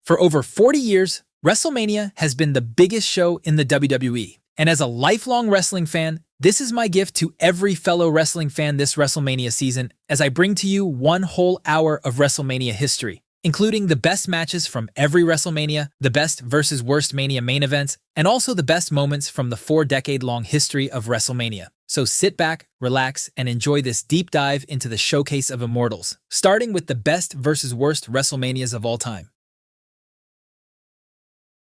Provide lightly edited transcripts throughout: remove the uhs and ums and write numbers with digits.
For over 40 years, WrestleMania has been the biggest show in the WWE. And as a lifelong wrestling fan, this is my gift to every fellow wrestling fan this WrestleMania season as I bring to you one whole hour of WrestleMania history, including the best matches from every WrestleMania, the best versus worst Mania main events, and also the best moments from the 4-decade-long history of WrestleMania. So sit back, relax, and enjoy this deep dive into the showcase of immortals, starting with the best versus worst WrestleManias of all time.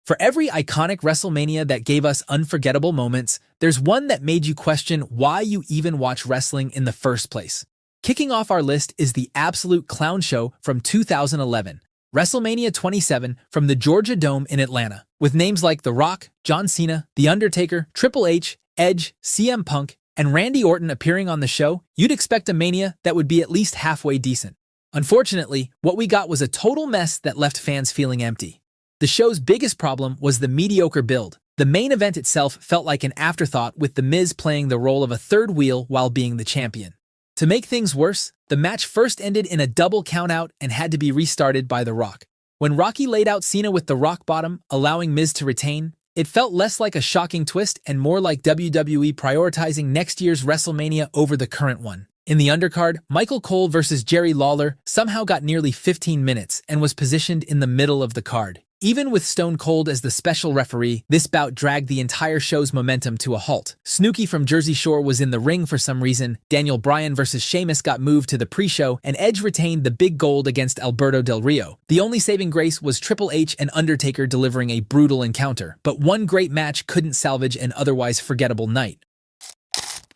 For every iconic WrestleMania that gave us unforgettable moments, there's one that made you question why you even watch wrestling in the first place. Kicking off our list is the absolute clown show from 2011, WrestleMania 27 from the Georgia Dome in Atlanta. With names like The Rock, John Cena, The Undertaker, Triple H, Edge, CM Punk, and Randy Orton appearing on the show, you'd expect a Mania that would be at least halfway decent. Unfortunately, what we got was a total mess that left fans feeling empty. The show's biggest problem was the mediocre build. The main event itself felt like an afterthought, with The Miz playing the role of a third wheel while being the champion. To make things worse, the match first ended in a double countout and had to be restarted by The Rock. When Rocky laid out Cena with the rock bottom, allowing Miz to retain, it felt less like a shocking twist and more like WWE prioritizing next year's WrestleMania over the current one. In the undercard, Michael Cole versus Jerry Lawler somehow got nearly 15 minutes and was positioned in the middle of the card. Even with Stone Cold as the special referee, this bout dragged the entire show's momentum to a halt. Snooki from Jersey Shore was in the ring for some reason, Daniel Bryan versus Sheamus got moved to the pre-show, and Edge retained the big gold against Alberto Del Rio. The only saving grace was Triple H and Undertaker delivering a brutal encounter, but one great match couldn't salvage an otherwise forgettable night.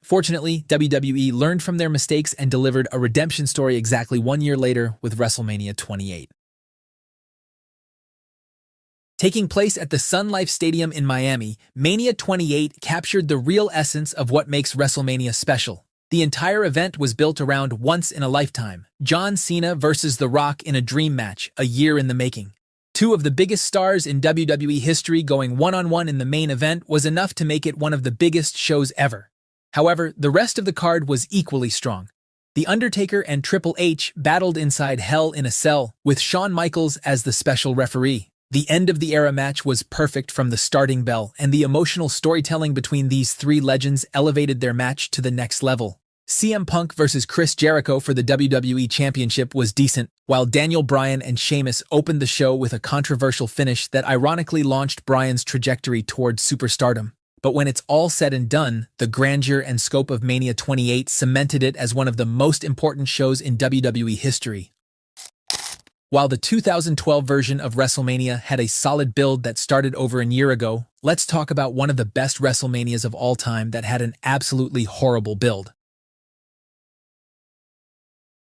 Fortunately, WWE learned from their mistakes and delivered a redemption story exactly 1 year later with WrestleMania 28. Taking place at the Sun Life Stadium in Miami, Mania 28 captured the real essence of what makes WrestleMania special. The entire event was built around once in a lifetime, John Cena versus The Rock in a dream match, a year in the making. Two of the biggest stars in WWE history going one-on-one in the main event was enough to make it one of the biggest shows ever. However, the rest of the card was equally strong. The Undertaker and Triple H battled inside Hell in a Cell, with Shawn Michaels as the special referee. The end-of-the-era match was perfect from the starting bell, and the emotional storytelling between these three legends elevated their match to the next level. CM Punk versus Chris Jericho for the WWE Championship was decent, while Daniel Bryan and Sheamus opened the show with a controversial finish that ironically launched Bryan's trajectory toward superstardom. But when it's all said and done, the grandeur and scope of Mania 28 cemented it as one of the most important shows in WWE history. While the 2012 version of WrestleMania had a solid build that started over a year ago, let's talk about one of the best WrestleManias of all time that had an absolutely horrible build.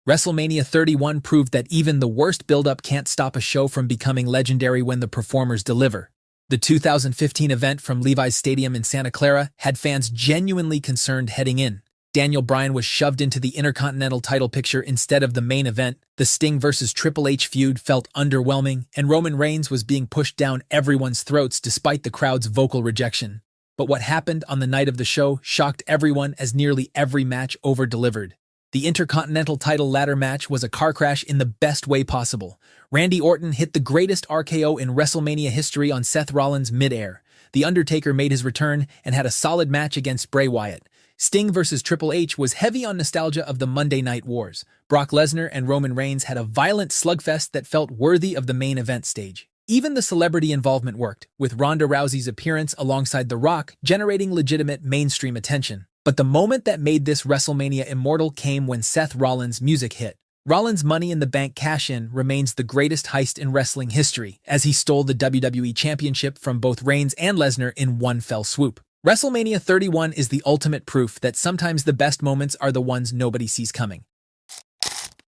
WrestleMania 31 proved that even the worst build-up can't stop a show from becoming legendary when the performers deliver. The 2015 event from Levi's Stadium in Santa Clara had fans genuinely concerned heading in. Daniel Bryan was shoved into the Intercontinental title picture instead of the main event, the Sting versus Triple H feud felt underwhelming, and Roman Reigns was being pushed down everyone's throats despite the crowd's vocal rejection. But what happened on the night of the show shocked everyone as nearly every match over-delivered. The Intercontinental title ladder match was a car crash in the best way possible. Randy Orton hit the greatest RKO in WrestleMania history on Seth Rollins mid-air. The Undertaker made his return and had a solid match against Bray Wyatt. Sting versus Triple H was heavy on nostalgia of the Monday Night Wars. Brock Lesnar and Roman Reigns had a violent slugfest that felt worthy of the main event stage. Even the celebrity involvement worked, with Ronda Rousey's appearance alongside The Rock generating legitimate mainstream attention. But the moment that made this WrestleMania immortal came when Seth Rollins' music hit. Rollins' Money in the Bank cash-in remains the greatest heist in wrestling history, as he stole the WWE Championship from both Reigns and Lesnar in one fell swoop. WrestleMania 31 is the ultimate proof that sometimes the best moments are the ones nobody sees coming.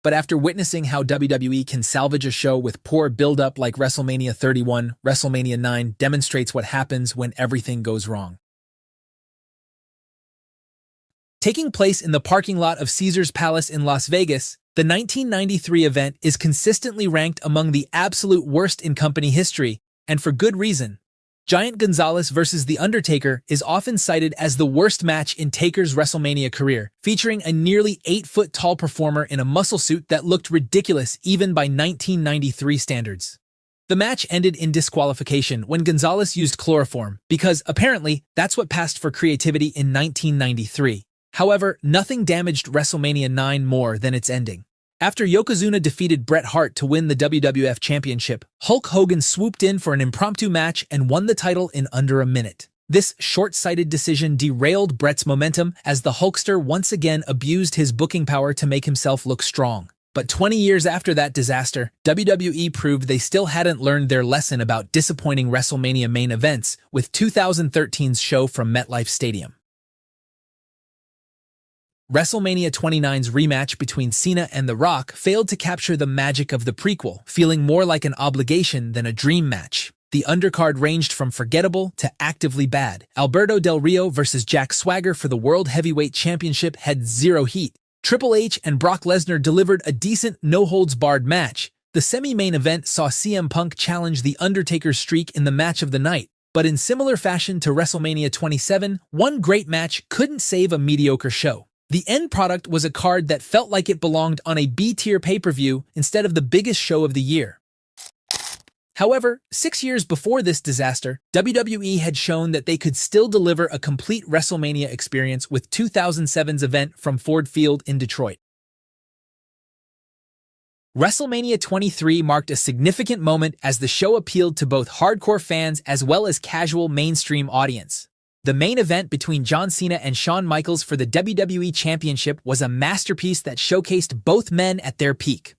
But after witnessing how WWE can salvage a show with poor build-up like WrestleMania 31, WrestleMania 9 demonstrates what happens when everything goes wrong. Taking place in the parking lot of Caesars Palace in Las Vegas, the 1993 event is consistently ranked among the absolute worst in company history, and for good reason. Giant Gonzalez versus The Undertaker is often cited as the worst match in Taker's WrestleMania career, featuring a nearly 8-foot-tall performer in a muscle suit that looked ridiculous even by 1993 standards. The match ended in disqualification when Gonzalez used chloroform, because apparently that's what passed for creativity in 1993. However, nothing damaged WrestleMania 9 more than its ending. After Yokozuna defeated Bret Hart to win the WWF Championship, Hulk Hogan swooped in for an impromptu match and won the title in under a minute. This short-sighted decision derailed Bret's momentum as the Hulkster once again abused his booking power to make himself look strong. But 20 years after that disaster, WWE proved they still hadn't learned their lesson about disappointing WrestleMania main events with 2013's show from MetLife Stadium. WrestleMania 29's rematch between Cena and The Rock failed to capture the magic of the prequel, feeling more like an obligation than a dream match. The undercard ranged from forgettable to actively bad. Alberto Del Rio versus Jack Swagger for the World Heavyweight Championship had zero heat. Triple H and Brock Lesnar delivered a decent no-holds-barred match. The semi-main event saw CM Punk challenge The Undertaker's streak in the match of the night. But in similar fashion to WrestleMania 27, one great match couldn't save a mediocre show. The end product was a card that felt like it belonged on a B-tier pay-per-view instead of the biggest show of the year. However, 6 years before this disaster, WWE had shown that they could still deliver a complete WrestleMania experience with 2007's event from Ford Field in Detroit. WrestleMania 23 marked a significant moment as the show appealed to both hardcore fans as well as casual mainstream audience. The main event between John Cena and Shawn Michaels for the WWE Championship was a masterpiece that showcased both men at their peak.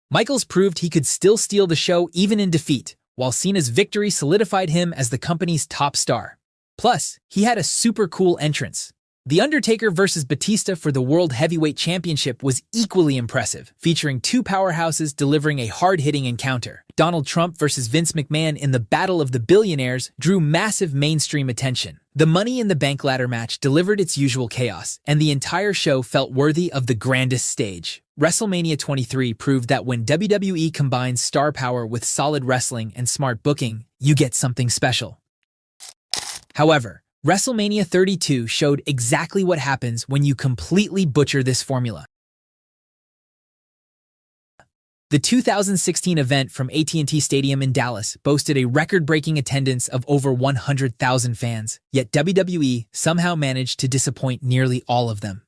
Michaels proved he could still steal the show even in defeat, while Cena's victory solidified him as the company's top star. Plus, he had a super cool entrance. The Undertaker versus Batista for the World Heavyweight Championship was equally impressive, featuring two powerhouses delivering a hard-hitting encounter. Donald Trump versus Vince McMahon in the Battle of the Billionaires drew massive mainstream attention. The Money in the Bank ladder match delivered its usual chaos, and the entire show felt worthy of the grandest stage. WrestleMania 23 proved that when WWE combines star power with solid wrestling and smart booking, you get something special. However, WrestleMania 32 showed exactly what happens when you completely butcher this formula. The 2016 event from AT&T Stadium in Dallas boasted a record-breaking attendance of over 100,000 fans, yet WWE somehow managed to disappoint nearly all of them.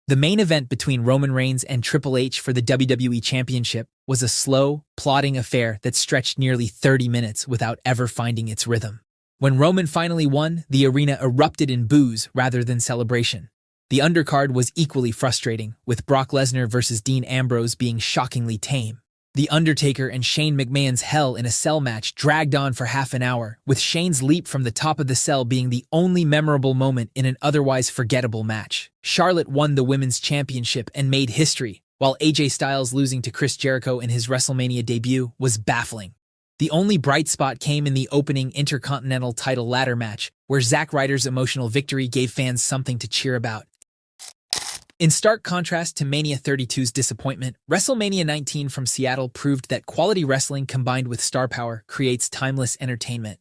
The main event between Roman Reigns and Triple H for the WWE Championship was a slow, plodding affair that stretched nearly 30 minutes without ever finding its rhythm. When Roman finally won, the arena erupted in boos rather than celebration. The undercard was equally frustrating, with Brock Lesnar versus Dean Ambrose being shockingly tame. The Undertaker and Shane McMahon's Hell in a Cell match dragged on for half an hour, with Shane's leap from the top of the cell being the only memorable moment in an otherwise forgettable match. Charlotte won the Women's Championship and made history, while AJ Styles losing to Chris Jericho in his WrestleMania debut was baffling. The only bright spot came in the opening Intercontinental title ladder match, where Zack Ryder's emotional victory gave fans something to cheer about. In stark contrast to Mania 32's disappointment, WrestleMania 19 from Seattle proved that quality wrestling combined with star power creates timeless entertainment.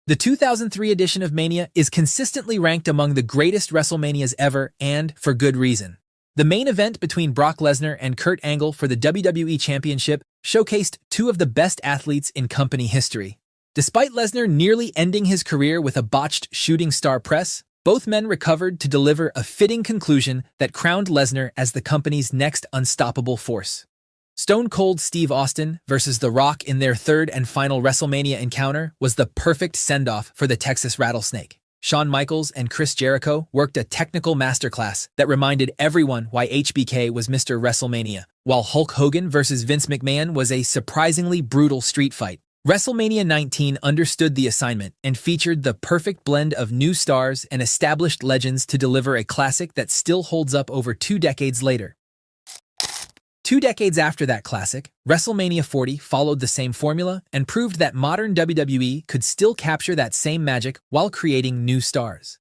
The 2003 edition of Mania is consistently ranked among the greatest WrestleManias ever, and for good reason. The main event between Brock Lesnar and Kurt Angle for the WWE Championship showcased two of the best athletes in company history. Despite Lesnar nearly ending his career with a botched shooting star press, both men recovered to deliver a fitting conclusion that crowned Lesnar as the company's next unstoppable force. Stone Cold Steve Austin versus The Rock in their third and final WrestleMania encounter was the perfect send-off for the Texas Rattlesnake. Shawn Michaels and Chris Jericho worked a technical masterclass that reminded everyone why HBK was Mr. WrestleMania, while Hulk Hogan versus Vince McMahon was a surprisingly brutal street fight. WrestleMania 19 understood the assignment and featured the perfect blend of new stars and established legends to deliver a classic that still holds up over 2 decades later. 2 decades after that classic, WrestleMania 40 followed the same formula and proved that modern WWE could still capture that same magic while creating new stars.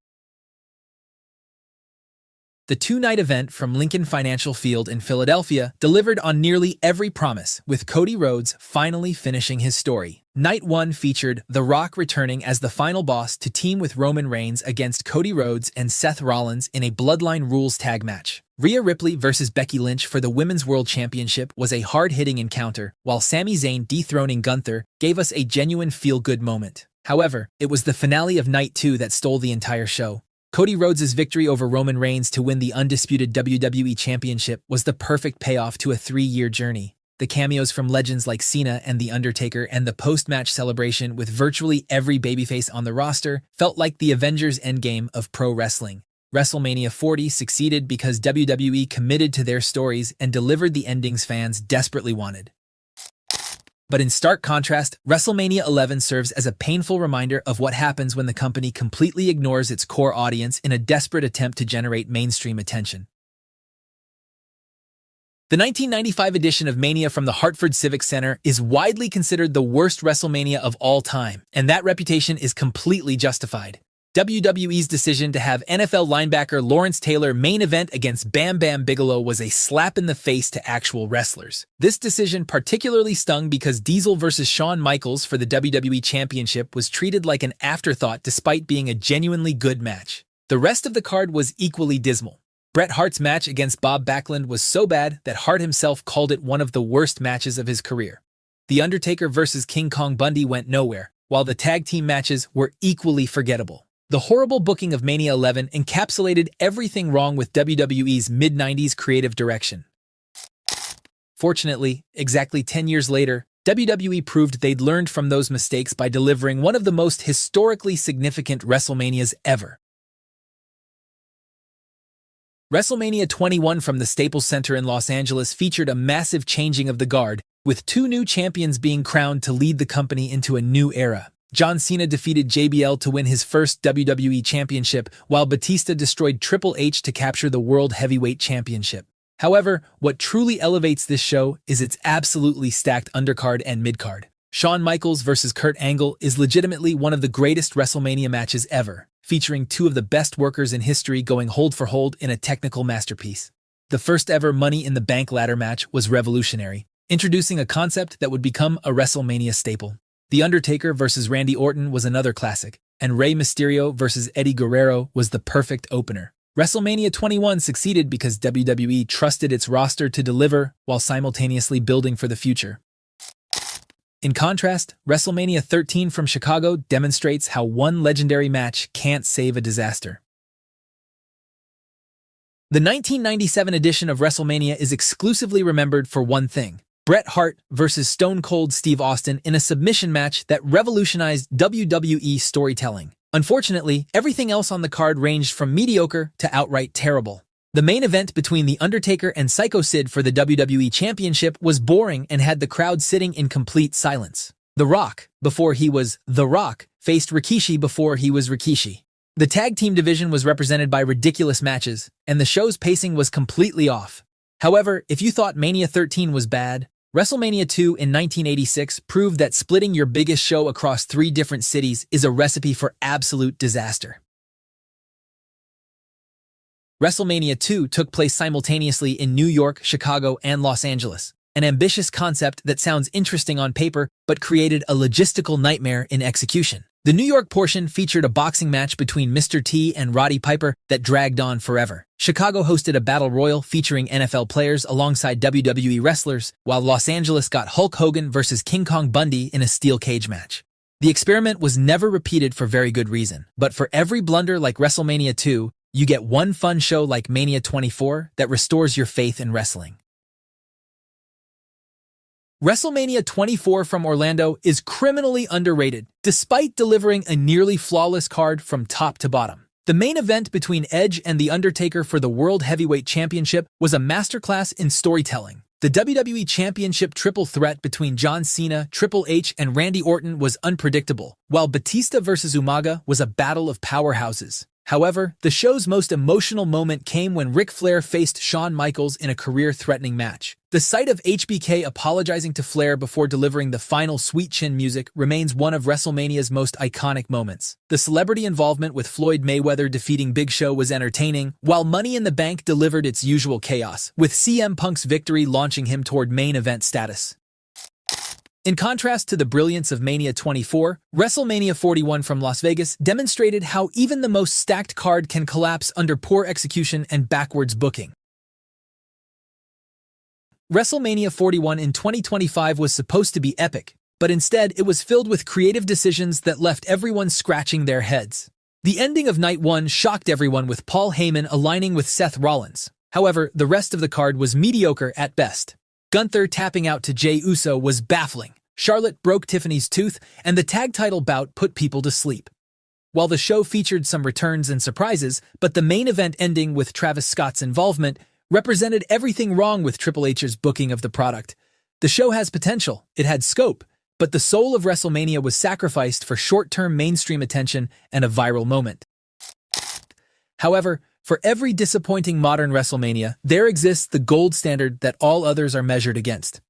The 2-night event from Lincoln Financial Field in Philadelphia delivered on nearly every promise, with Cody Rhodes finally finishing his story. Night 1 featured The Rock returning as the final boss to team with Roman Reigns against Cody Rhodes and Seth Rollins in a Bloodline Rules tag match. Rhea Ripley versus Becky Lynch for the Women's World Championship was a hard-hitting encounter, while Sami Zayn dethroning Gunther gave us a genuine feel-good moment. However, it was the finale of Night 2 that stole the entire show. Cody Rhodes' victory over Roman Reigns to win the undisputed WWE Championship was the perfect payoff to a 3-year journey. The cameos from legends like Cena and The Undertaker and the post-match celebration with virtually every babyface on the roster felt like the Avengers Endgame of pro wrestling. WrestleMania 40 succeeded because WWE committed to their stories and delivered the endings fans desperately wanted. But in stark contrast, WrestleMania 11 serves as a painful reminder of what happens when the company completely ignores its core audience in a desperate attempt to generate mainstream attention. The 1995 edition of Mania from the Hartford Civic Center is widely considered the worst WrestleMania of all time, and that reputation is completely justified. WWE's decision to have NFL linebacker Lawrence Taylor main event against Bam Bam Bigelow was a slap in the face to actual wrestlers. This decision particularly stung because Diesel versus Shawn Michaels for the WWE Championship was treated like an afterthought despite being a genuinely good match. The rest of the card was equally dismal. Bret Hart's match against Bob Backlund was so bad that Hart himself called it one of the worst matches of his career. The Undertaker versus King Kong Bundy went nowhere, while the tag team matches were equally forgettable. The horrible booking of Mania 11 encapsulated everything wrong with WWE's mid-90s creative direction. Fortunately, exactly 10 years later, WWE proved they'd learned from those mistakes by delivering one of the most historically significant WrestleManias ever. WrestleMania 21 from the Staples Center in Los Angeles featured a massive changing of the guard, with 2 new champions being crowned to lead the company into a new era. John Cena defeated JBL to win his first WWE Championship, while Batista destroyed Triple H to capture the World Heavyweight Championship. However, what truly elevates this show is its absolutely stacked undercard and midcard. Shawn Michaels versus Kurt Angle is legitimately one of the greatest WrestleMania matches ever, featuring 2 of the best workers in history going hold for hold in a technical masterpiece. The first ever Money in the Bank ladder match was revolutionary, introducing a concept that would become a WrestleMania staple. The Undertaker versus Randy Orton was another classic, and Rey Mysterio versus Eddie Guerrero was the perfect opener. WrestleMania 21 succeeded because WWE trusted its roster to deliver while simultaneously building for the future. In contrast, WrestleMania 13 from Chicago demonstrates how one legendary match can't save a disaster. The 1997 edition of WrestleMania is exclusively remembered for one thing: Bret Hart versus Stone Cold Steve Austin in a submission match that revolutionized WWE storytelling. Unfortunately, everything else on the card ranged from mediocre to outright terrible. The main event between The Undertaker and Psycho Sid for the WWE Championship was boring and had the crowd sitting in complete silence. The Rock, before he was The Rock, faced Rikishi before he was Rikishi. The tag team division was represented by ridiculous matches, and the show's pacing was completely off. However, if you thought Mania 13 was bad, WrestleMania 2 in 1986 proved that splitting your biggest show across 3 different cities is a recipe for absolute disaster. WrestleMania 2 took place simultaneously in New York, Chicago, and Los Angeles, an ambitious concept that sounds interesting on paper but created a logistical nightmare in execution. The New York portion featured a boxing match between Mr. T and Roddy Piper that dragged on forever. Chicago hosted a battle royal featuring NFL players alongside WWE wrestlers, while Los Angeles got Hulk Hogan versus King Kong Bundy in a steel cage match. The experiment was never repeated for very good reason, but for every blunder like WrestleMania 2, you get one fun show like Mania 24 that restores your faith in wrestling. WrestleMania 24 from Orlando is criminally underrated, despite delivering a nearly flawless card from top to bottom. The main event between Edge and The Undertaker for the World Heavyweight Championship was a masterclass in storytelling. The WWE Championship triple threat between John Cena, Triple H, and Randy Orton was unpredictable, while Batista versus Umaga was a battle of powerhouses. However, the show's most emotional moment came when Ric Flair faced Shawn Michaels in a career-threatening match. The sight of HBK apologizing to Flair before delivering the final sweet chin music remains one of WrestleMania's most iconic moments. The celebrity involvement with Floyd Mayweather defeating Big Show was entertaining, while Money in the Bank delivered its usual chaos, with CM Punk's victory launching him toward main event status. In contrast to the brilliance of Mania 24, WrestleMania 41 from Las Vegas demonstrated how even the most stacked card can collapse under poor execution and backwards booking. WrestleMania 41 in 2025 was supposed to be epic, but instead it was filled with creative decisions that left everyone scratching their heads. The ending of Night 1 shocked everyone with Paul Heyman aligning with Seth Rollins. However, the rest of the card was mediocre at best. Gunther tapping out to Jey Uso was baffling. Charlotte broke Tiffany's tooth, and the tag title bout put people to sleep. While the show featured some returns and surprises, but the main event ending with Travis Scott's involvement represented everything wrong with Triple H's booking of the product. The show has potential, it had scope, but the soul of WrestleMania was sacrificed for short-term mainstream attention and a viral moment. However, for every disappointing modern WrestleMania, there exists the gold standard that all others are measured against.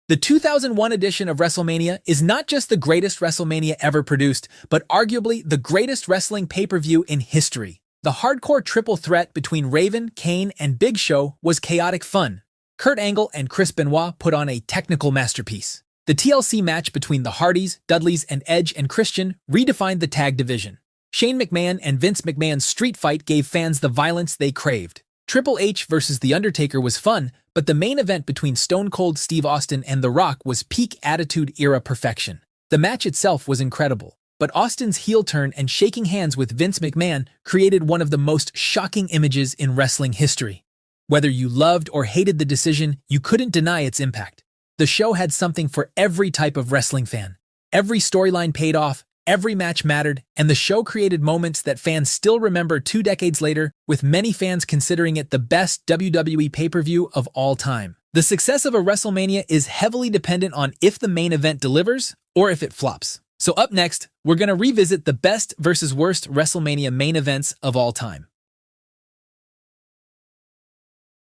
The 2001 edition of WrestleMania is not just the greatest WrestleMania ever produced, but arguably the greatest wrestling pay-per-view in history. The hardcore triple threat between Raven, Kane, and Big Show was chaotic fun. Kurt Angle and Chris Benoit put on a technical masterpiece. The TLC match between the Hardys, Dudleys, and Edge and Christian redefined the tag division. Shane McMahon and Vince McMahon's street fight gave fans the violence they craved. Triple H versus The Undertaker was fun, but the main event between Stone Cold Steve Austin and The Rock was peak Attitude Era perfection. The match itself was incredible, but Austin's heel turn and shaking hands with Vince McMahon created one of the most shocking images in wrestling history. Whether you loved or hated the decision, you couldn't deny its impact. The show had something for every type of wrestling fan. Every storyline paid off, every match mattered, and the show created moments that fans still remember 2 decades later, with many fans considering it the best WWE pay-per-view of all time. The success of a WrestleMania is heavily dependent on if the main event delivers or if it flops. So up next, we're going to revisit the best versus worst WrestleMania main events of all time.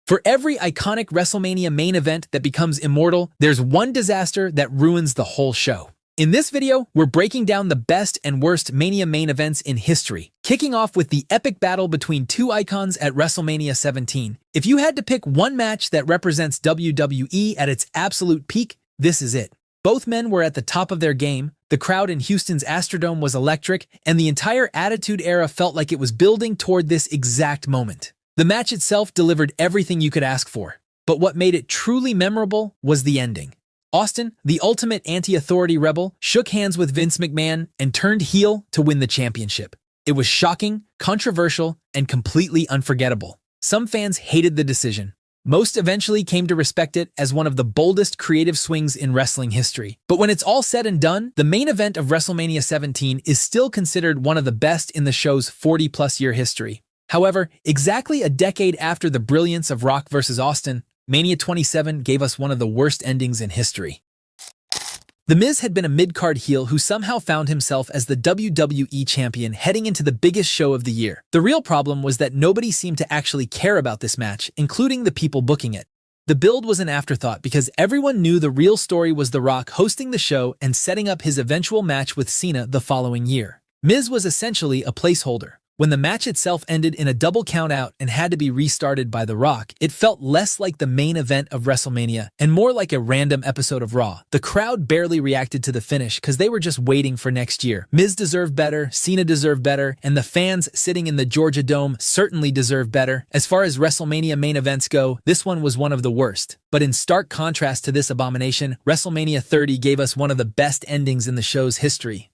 For every iconic WrestleMania main event that becomes immortal, there's one disaster that ruins the whole show. In this video, we're breaking down the best and worst Mania main events in history, kicking off with the epic battle between two icons at WrestleMania 17. If you had to pick one match that represents WWE at its absolute peak, this is it. Both men were at the top of their game, the crowd in Houston's Astrodome was electric, and the entire Attitude Era felt like it was building toward this exact moment. The match itself delivered everything you could ask for, but what made it truly memorable was the ending. Austin, the ultimate anti-authority rebel, shook hands with Vince McMahon and turned heel to win the championship. It was shocking, controversial, and completely unforgettable. Some fans hated the decision. Most eventually came to respect it as one of the boldest creative swings in wrestling history. But when it's all said and done, the main event of WrestleMania 17 is still considered one of the best in the show's 40-plus year history. However, exactly a decade after the brilliance of Rock vs. Austin, Mania 27 gave us one of the worst endings in history. The Miz had been a mid-card heel who somehow found himself as the WWE champion heading into the biggest show of the year. The real problem was that nobody seemed to actually care about this match, including the people booking it. The build was an afterthought because everyone knew the real story was The Rock hosting the show and setting up his eventual match with Cena the following year. Miz was essentially a placeholder. When the match itself ended in a double countout and had to be restarted by The Rock, it felt less like the main event of WrestleMania and more like a random episode of Raw. The crowd barely reacted to the finish because they were just waiting for next year. Miz deserved better, Cena deserved better, and the fans sitting in the Georgia Dome certainly deserved better. As far as WrestleMania main events go, this one was one of the worst. But in stark contrast to this abomination, WrestleMania 30 gave us one of the best endings in the show's history.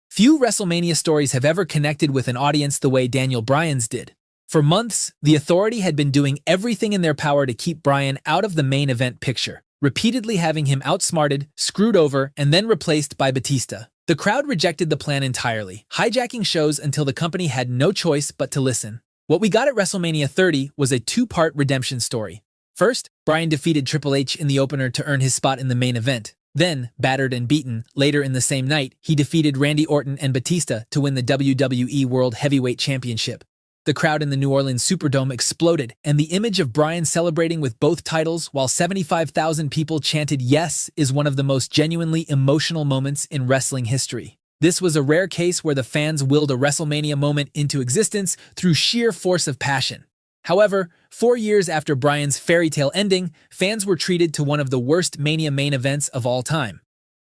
Few WrestleMania stories have ever connected with an audience the way Daniel Bryan's did. For months, the Authority had been doing everything in their power to keep Bryan out of the main event picture, repeatedly having him outsmarted, screwed over, and then replaced by Batista. The crowd rejected the plan entirely, hijacking shows until the company had no choice but to listen. What we got at WrestleMania 30 was a two-part redemption story. First, Bryan defeated Triple H in the opener to earn his spot in the main event. Then, battered and beaten, later in the same night, he defeated Randy Orton and Batista to win the WWE World Heavyweight Championship. The crowd in the New Orleans Superdome exploded, and the image of Bryan celebrating with both titles while 75,000 people chanted yes is one of the most genuinely emotional moments in wrestling history. This was a rare case where the fans willed a WrestleMania moment into existence through sheer force of passion. However, 4 years after Bryan's fairy tale ending, fans were treated to one of the worst Mania main events of all time.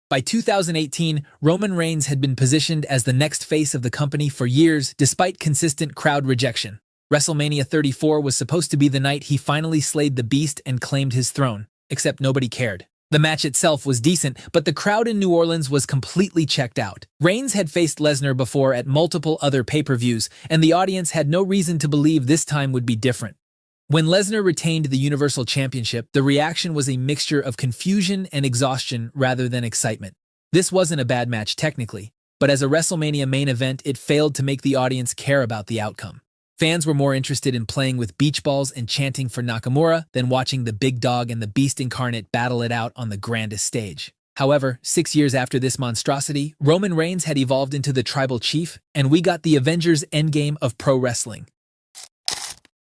By 2018, Roman Reigns had been positioned as the next face of the company for years despite consistent crowd rejection. WrestleMania 34 was supposed to be the night he finally slayed the beast and claimed his throne, except nobody cared. The match itself was decent, but the crowd in New Orleans was completely checked out. Reigns had faced Lesnar before at multiple other pay-per-views, and the audience had no reason to believe this time would be different. When Lesnar retained the Universal Championship, the reaction was a mixture of confusion and exhaustion rather than excitement. This wasn't a bad match technically, but as a WrestleMania main event, it failed to make the audience care about the outcome. Fans were more interested in playing with beach balls and chanting for Nakamura than watching the Big Dog and the Beast Incarnate battle it out on the grandest stage. However, 6 years after this monstrosity, Roman Reigns had evolved into the Tribal Chief, and we got the Avengers Endgame of pro wrestling.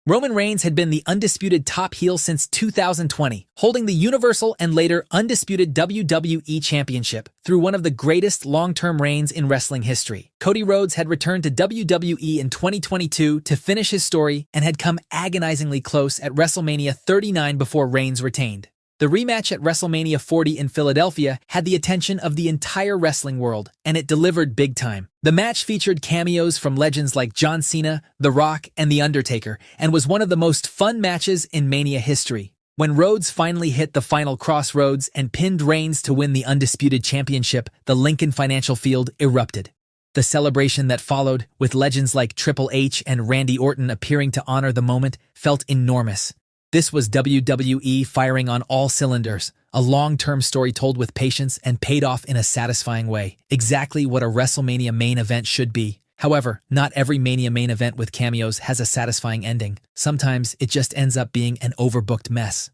Roman Reigns had been the undisputed top heel since 2020, holding the Universal and later undisputed WWE Championship through one of the greatest long-term reigns in wrestling history. Cody Rhodes had returned to WWE in 2022 to finish his story and had come agonizingly close at WrestleMania 39 before Reigns retained. The rematch at WrestleMania 40 in Philadelphia had the attention of the entire wrestling world, and it delivered big time. The match featured cameos from legends like John Cena, The Rock, and The Undertaker, and was one of the most fun matches in Mania history. When Rhodes finally hit the final crossroads and pinned Reigns to win the undisputed championship, the Lincoln Financial Field erupted. The celebration that followed, with legends like Triple H and Randy Orton appearing to honor the moment, felt enormous. This was WWE firing on all cylinders, a long-term story told with patience and paid off in a satisfying way, exactly what a WrestleMania main event should be. However, not every Mania main event with cameos has a satisfying ending. Sometimes it just ends up being an overbooked mess.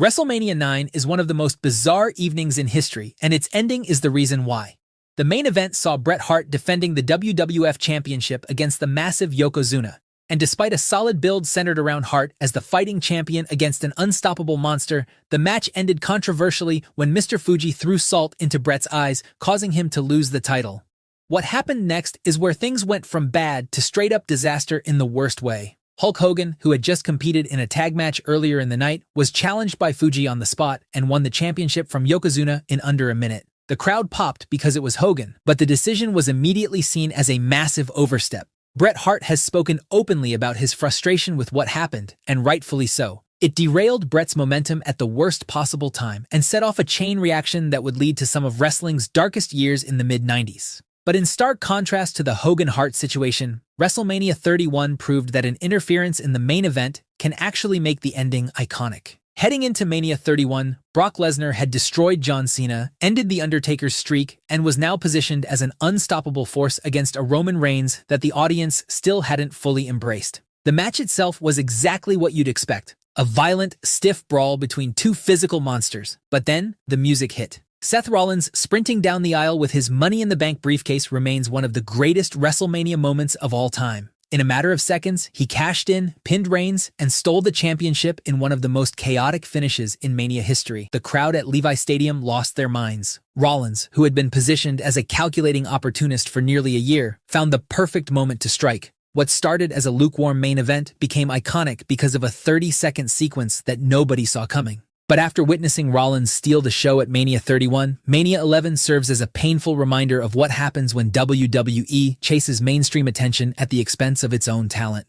WrestleMania 9 is one of the most bizarre evenings in history, and its ending is the reason why. The main event saw Bret Hart defending the WWF Championship against the massive Yokozuna. And despite a solid build centered around Hart as the fighting champion against an unstoppable monster, the match ended controversially when Mr. Fuji threw salt into Bret's eyes, causing him to lose the title. What happened next is where things went from bad to straight-up disaster in the worst way. Hulk Hogan, who had just competed in a tag match earlier in the night, was challenged by Fuji on the spot and won the championship from Yokozuna in under a minute. The crowd popped because it was Hogan, but the decision was immediately seen as a massive overstep. Bret Hart has spoken openly about his frustration with what happened, and rightfully so. It derailed Bret's momentum at the worst possible time and set off a chain reaction that would lead to some of wrestling's darkest years in the mid-90s. But in stark contrast to the Hogan-Hart situation, WrestleMania 31 proved that an interference in the main event can actually make the ending iconic. Heading into Mania 31, Brock Lesnar had destroyed John Cena, ended The Undertaker's streak, and was now positioned as an unstoppable force against a Roman Reigns that the audience still hadn't fully embraced. The match itself was exactly what you'd expect, a violent, stiff brawl between two physical monsters. But then, the music hit. Seth Rollins sprinting down the aisle with his Money in the Bank briefcase remains one of the greatest WrestleMania moments of all time. In a matter of seconds, he cashed in, pinned Reigns, and stole the championship in one of the most chaotic finishes in Mania history. The crowd at Levi Stadium lost their minds. Rollins, who had been positioned as a calculating opportunist for nearly a year, found the perfect moment to strike. What started as a lukewarm main event became iconic because of a 30-second sequence that nobody saw coming. But after witnessing Rollins steal the show at Mania 31, Mania 11 serves as a painful reminder of what happens when WWE chases mainstream attention at the expense of its own talent.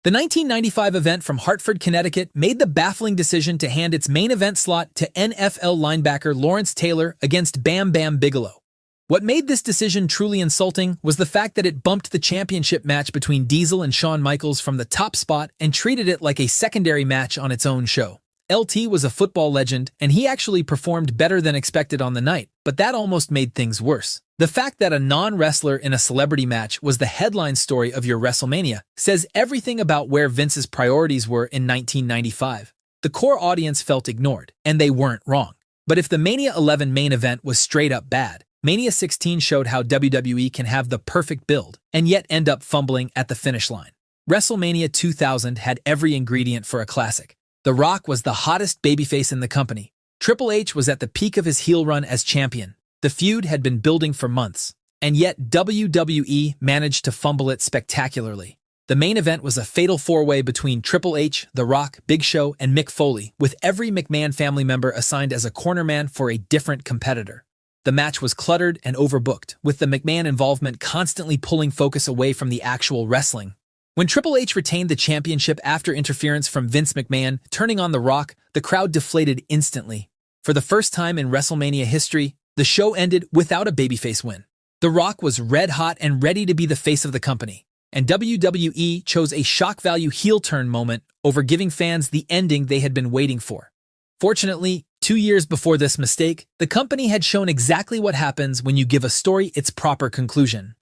The 1995 event from Hartford, Connecticut made the baffling decision to hand its main event slot to NFL linebacker Lawrence Taylor against Bam Bam Bigelow. What made this decision truly insulting was the fact that it bumped the championship match between Diesel and Shawn Michaels from the top spot and treated it like a secondary match on its own show. LT was a football legend, and he actually performed better than expected on the night, but that almost made things worse. The fact that a non-wrestler in a celebrity match was the headline story of your WrestleMania says everything about where Vince's priorities were in 1995. The core audience felt ignored, and they weren't wrong. But if the Mania 11 main event was straight up bad, Mania 16 showed how WWE can have the perfect build, and yet end up fumbling at the finish line. WrestleMania 2000 had every ingredient for a classic. The Rock was the hottest babyface in the company. Triple H was at the peak of his heel run as champion. The feud had been building for months. And yet WWE managed to fumble it spectacularly. The main event was a fatal four-way between Triple H, The Rock, Big Show, and Mick Foley, with every McMahon family member assigned as a cornerman for a different competitor. The match was cluttered and overbooked, with the McMahon involvement constantly pulling focus away from the actual wrestling. When Triple H retained the championship after interference from Vince McMahon turning on The Rock, the crowd deflated instantly. For the first time in WrestleMania history, the show ended without a babyface win. The Rock was red hot and ready to be the face of the company, and WWE chose a shock value heel turn moment over giving fans the ending they had been waiting for. Fortunately, 2 years before this mistake, the company had shown exactly what happens when you give a story its proper conclusion.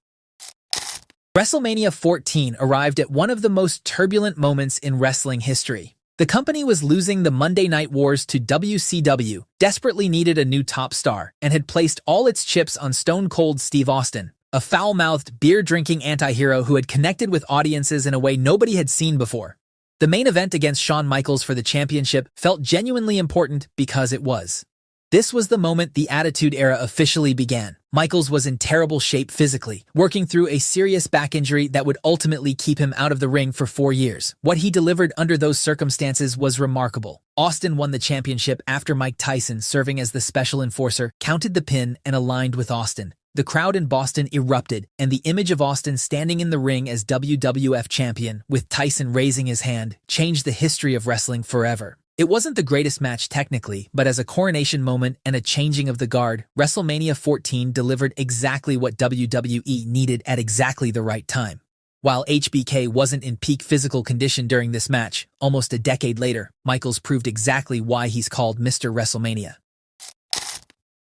WrestleMania 14 arrived at one of the most turbulent moments in wrestling history. The company was losing the Monday Night Wars to WCW, desperately needed a new top star, and had placed all its chips on Stone Cold Steve Austin, a foul-mouthed, beer-drinking anti-hero who had connected with audiences in a way nobody had seen before. The main event against Shawn Michaels for the championship felt genuinely important because it was. This was the moment the Attitude Era officially began. Michaels was in terrible shape physically, working through a serious back injury that would ultimately keep him out of the ring for 4 years. What he delivered under those circumstances was remarkable. Austin won the championship after Mike Tyson, serving as the special enforcer, counted the pin and aligned with Austin. The crowd in Boston erupted, and the image of Austin standing in the ring as WWF champion, with Tyson raising his hand, changed the history of wrestling forever. It wasn't the greatest match technically, but as a coronation moment and a changing of the guard, WrestleMania 14 delivered exactly what WWE needed at exactly the right time. While HBK wasn't in peak physical condition during this match, almost a decade later, Michaels proved exactly why he's called Mr. WrestleMania.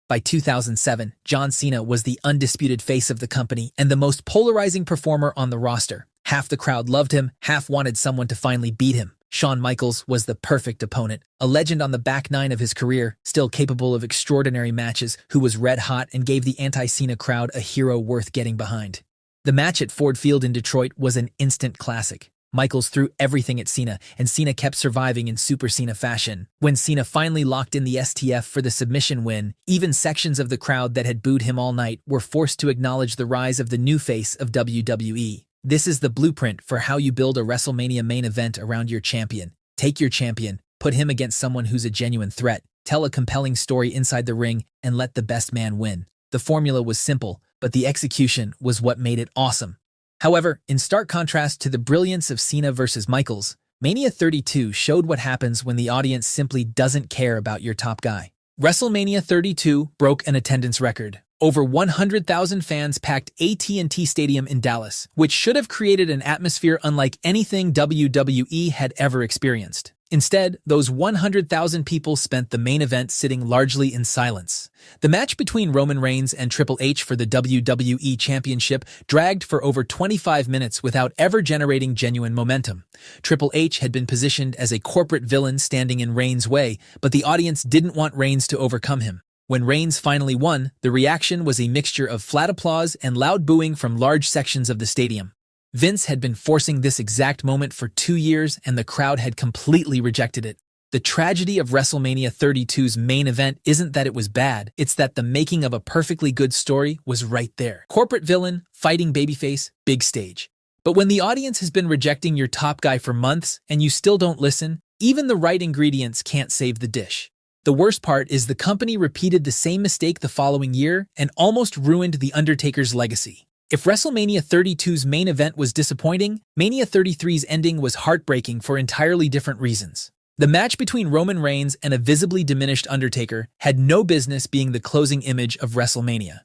By 2007, John Cena was the undisputed face of the company and the most polarizing performer on the roster. Half the crowd loved him, half wanted someone to finally beat him. Shawn Michaels was the perfect opponent, a legend on the back nine of his career, still capable of extraordinary matches, who was red hot and gave the anti-Cena crowd a hero worth getting behind. The match at Ford Field in Detroit was an instant classic. Michaels threw everything at Cena, and Cena kept surviving in Super Cena fashion. When Cena finally locked in the STF for the submission win, even sections of the crowd that had booed him all night were forced to acknowledge the rise of the new face of WWE. This is the blueprint for how you build a WrestleMania main event around your champion. Take your champion, put him against someone who's a genuine threat, tell a compelling story inside the ring, and let the best man win. The formula was simple, but the execution was what made it awesome. However, in stark contrast to the brilliance of Cena versus Michaels, Mania 32 showed what happens when the audience simply doesn't care about your top guy. WrestleMania 32 broke an attendance record. Over 100,000 fans packed AT&T Stadium in Dallas, which should have created an atmosphere unlike anything WWE had ever experienced. Instead, those 100,000 people spent the main event sitting largely in silence. The match between Roman Reigns and Triple H for the WWE Championship dragged for over 25 minutes without ever generating genuine momentum. Triple H had been positioned as a corporate villain standing in Reigns' way, but the audience didn't want Reigns to overcome him. When Reigns finally won, the reaction was a mixture of flat applause and loud booing from large sections of the stadium. Vince had been forcing this exact moment for 2 years, and the crowd had completely rejected it. The tragedy of WrestleMania 32's main event isn't that it was bad, it's that the making of a perfectly good story was right there. Corporate villain, fighting babyface, big stage. But when the audience has been rejecting your top guy for months and you still don't listen, even the right ingredients can't save the dish. The worst part is the company repeated the same mistake the following year and almost ruined The Undertaker's legacy. If WrestleMania 32's main event was disappointing, Mania 33's ending was heartbreaking for entirely different reasons. The match between Roman Reigns and a visibly diminished Undertaker had no business being the closing image of WrestleMania.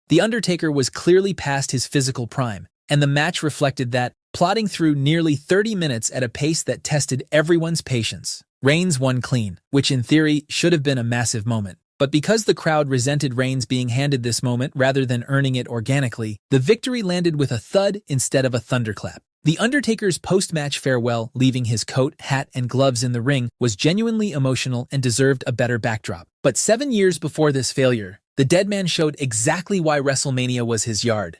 The Undertaker was clearly past his physical prime, and the match reflected that, plodding through nearly 30 minutes at a pace that tested everyone's patience. Reigns won clean, which in theory should have been a massive moment. But because the crowd resented Reigns being handed this moment rather than earning it organically, the victory landed with a thud instead of a thunderclap. The Undertaker's post-match farewell, leaving his coat, hat, and gloves in the ring, was genuinely emotional and deserved a better backdrop. But 7 years before this failure, the dead man showed exactly why WrestleMania was his yard.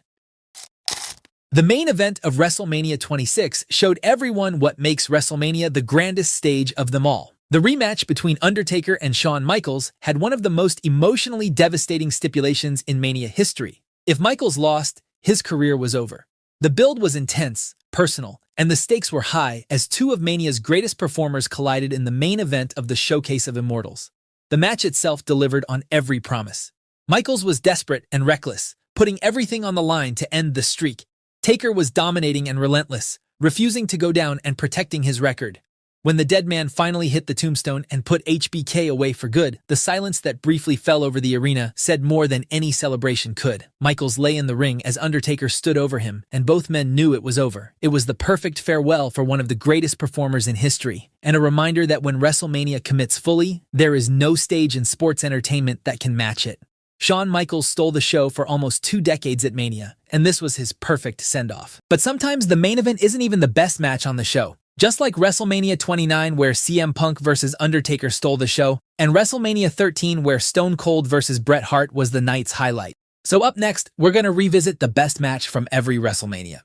The main event of WrestleMania 26 showed everyone what makes WrestleMania the grandest stage of them all. The rematch between Undertaker and Shawn Michaels had one of the most emotionally devastating stipulations in Mania history. If Michaels lost, his career was over. The build was intense, personal, and the stakes were high as two of Mania's greatest performers collided in the main event of the Showcase of Immortals. The match itself delivered on every promise. Michaels was desperate and reckless, putting everything on the line to end the streak. Taker was dominating and relentless, refusing to go down and protecting his record. When the dead man finally hit the tombstone and put HBK away for good, the silence that briefly fell over the arena said more than any celebration could. Michaels lay in the ring as Undertaker stood over him, and both men knew it was over. It was the perfect farewell for one of the greatest performers in history, and a reminder that when WrestleMania commits fully, there is no stage in sports entertainment that can match it. Shawn Michaels stole the show for almost 2 decades at Mania, and this was his perfect send-off. But sometimes the main event isn't even the best match on the show. Just like WrestleMania 29 where CM Punk vs. Undertaker stole the show, and WrestleMania 13 where Stone Cold vs. Bret Hart was the night's highlight. So up next, we're going to revisit the best match from every WrestleMania.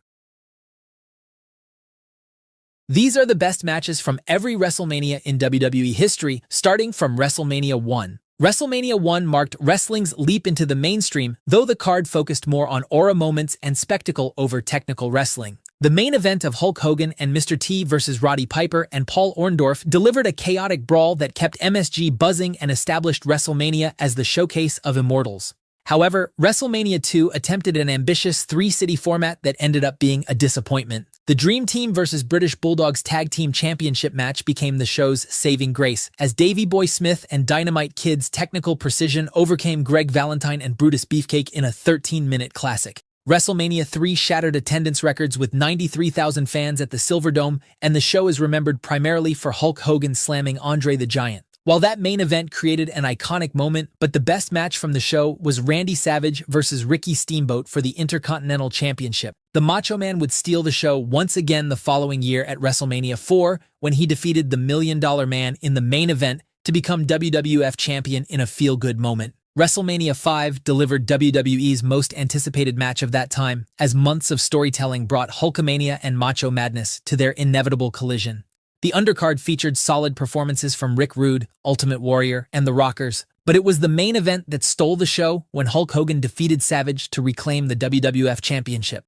These are the best matches from every WrestleMania in WWE history, starting from WrestleMania 1. WrestleMania 1 marked wrestling's leap into the mainstream, though the card focused more on aura moments and spectacle over technical wrestling. The main event of Hulk Hogan and Mr. T vs. Roddy Piper and Paul Orndorff delivered a chaotic brawl that kept MSG buzzing and established WrestleMania as the showcase of immortals. However, WrestleMania 2 attempted an ambitious 3-city format that ended up being a disappointment. The Dream Team vs. British Bulldogs Tag Team Championship match became the show's saving grace, as Davey Boy Smith and Dynamite Kid's technical precision overcame Greg Valentine and Brutus Beefcake in a 13-minute classic. WrestleMania 3 shattered attendance records with 93,000 fans at the Silverdome, and the show is remembered primarily for Hulk Hogan slamming Andre the Giant. While that main event created an iconic moment, but the best match from the show was Randy Savage vs. Ricky Steamboat for the Intercontinental Championship. The Macho Man would steal the show once again the following year at WrestleMania 4 when he defeated the $1 Million Man in the main event to become WWF champion in a feel-good moment. WrestleMania 5 delivered WWE's most anticipated match of that time, as months of storytelling brought Hulkamania and Macho Madness to their inevitable collision. The undercard featured solid performances from Rick Rude, Ultimate Warrior, and the Rockers, but it was the main event that stole the show when Hulk Hogan defeated Savage to reclaim the WWF Championship.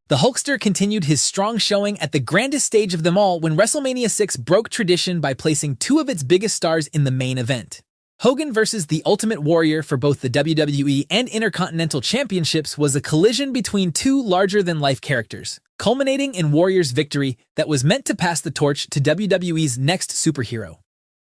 The Hulkster continued his strong showing at the grandest stage of them all when WrestleMania 6 broke tradition by placing 2 of its biggest stars in the main event. Hogan vs. the Ultimate Warrior for both the WWE and Intercontinental Championships was a collision between 2 larger-than-life characters, culminating in Warrior's victory that was meant to pass the torch to WWE's next superhero.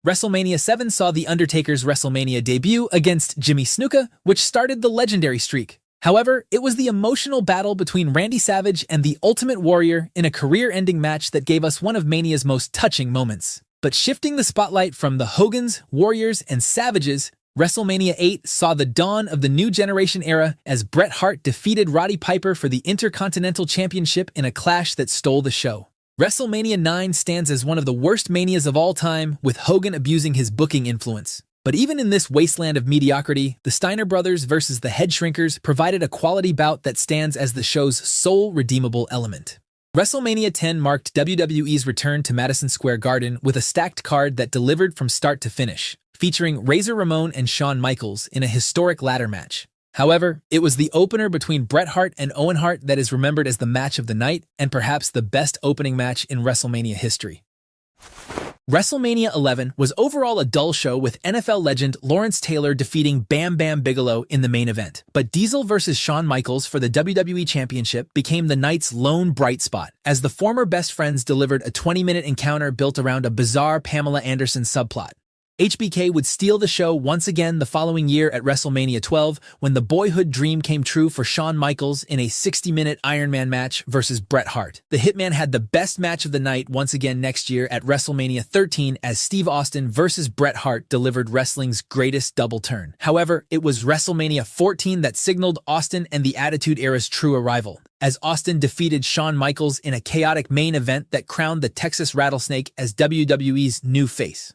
WrestleMania 7 saw The Undertaker's WrestleMania debut against Jimmy Snuka, which started the legendary streak. However, it was the emotional battle between Randy Savage and the Ultimate Warrior in a career-ending match that gave us one of Mania's most touching moments. But shifting the spotlight from the Hogans, Warriors, and Savages, WrestleMania 8 saw the dawn of the new generation era as Bret Hart defeated Roddy Piper for the Intercontinental Championship in a clash that stole the show. WrestleMania 9 stands as one of the worst Manias of all time, with Hogan abusing his booking influence. But even in this wasteland of mediocrity, the Steiner brothers versus the Head Shrinkers provided a quality bout that stands as the show's sole redeemable element. WrestleMania 10 marked WWE's return to Madison Square Garden with a stacked card that delivered from start to finish, featuring Razor Ramon and Shawn Michaels in a historic ladder match. However, it was the opener between Bret Hart and Owen Hart that is remembered as the match of the night and perhaps the best opening match in WrestleMania history. WrestleMania 11 was overall a dull show with NFL legend Lawrence Taylor defeating Bam Bam Bigelow in the main event. But Diesel vs. Shawn Michaels for the WWE Championship became the night's lone bright spot, as the former best friends delivered a 20-minute encounter built around a bizarre Pamela Anderson subplot. HBK would steal the show once again the following year at WrestleMania 12 when the boyhood dream came true for Shawn Michaels in a 60-minute Iron Man match versus Bret Hart. The Hitman had the best match of the night once again next year at WrestleMania 13 as Steve Austin versus Bret Hart delivered wrestling's greatest double turn. However, it was WrestleMania 14 that signaled Austin and the Attitude Era's true arrival, as Austin defeated Shawn Michaels in a chaotic main event that crowned the Texas Rattlesnake as WWE's new face.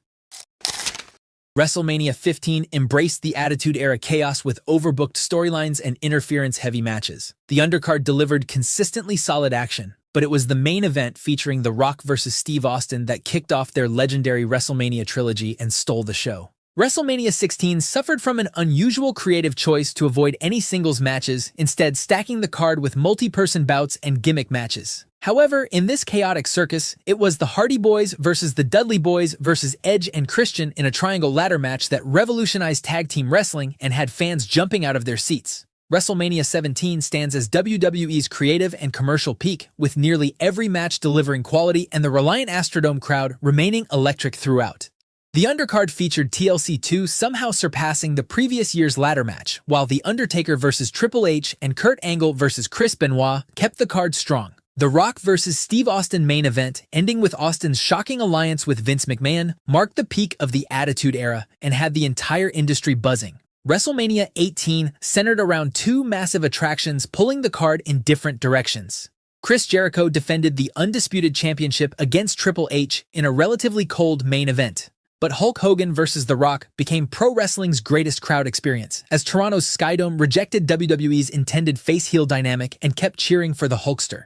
WrestleMania 15 embraced the Attitude Era chaos with overbooked storylines and interference-heavy matches. The undercard delivered consistently solid action, but it was the main event featuring The Rock vs. Steve Austin that kicked off their legendary WrestleMania trilogy and stole the show. WrestleMania 16 suffered from an unusual creative choice to avoid any singles matches, instead stacking the card with multi-person bouts and gimmick matches. However, in this chaotic circus, it was the Hardy Boys versus the Dudley Boys versus Edge and Christian in a triangle ladder match that revolutionized tag team wrestling and had fans jumping out of their seats. WrestleMania 17 stands as WWE's creative and commercial peak, with nearly every match delivering quality and the Reliant Astrodome crowd remaining electric throughout. The undercard featured TLC 2 somehow surpassing the previous year's ladder match, while The Undertaker vs. Triple H and Kurt Angle vs. Chris Benoit kept the card strong. The Rock vs. Steve Austin main event, ending with Austin's shocking alliance with Vince McMahon, marked the peak of the Attitude Era and had the entire industry buzzing. WrestleMania 18 centered around two massive attractions pulling the card in different directions. Chris Jericho defended the Undisputed Championship against Triple H in a relatively cold main event. But Hulk Hogan vs. The Rock became pro wrestling's greatest crowd experience, as Toronto's Skydome rejected WWE's intended face-heel dynamic and kept cheering for the Hulkster.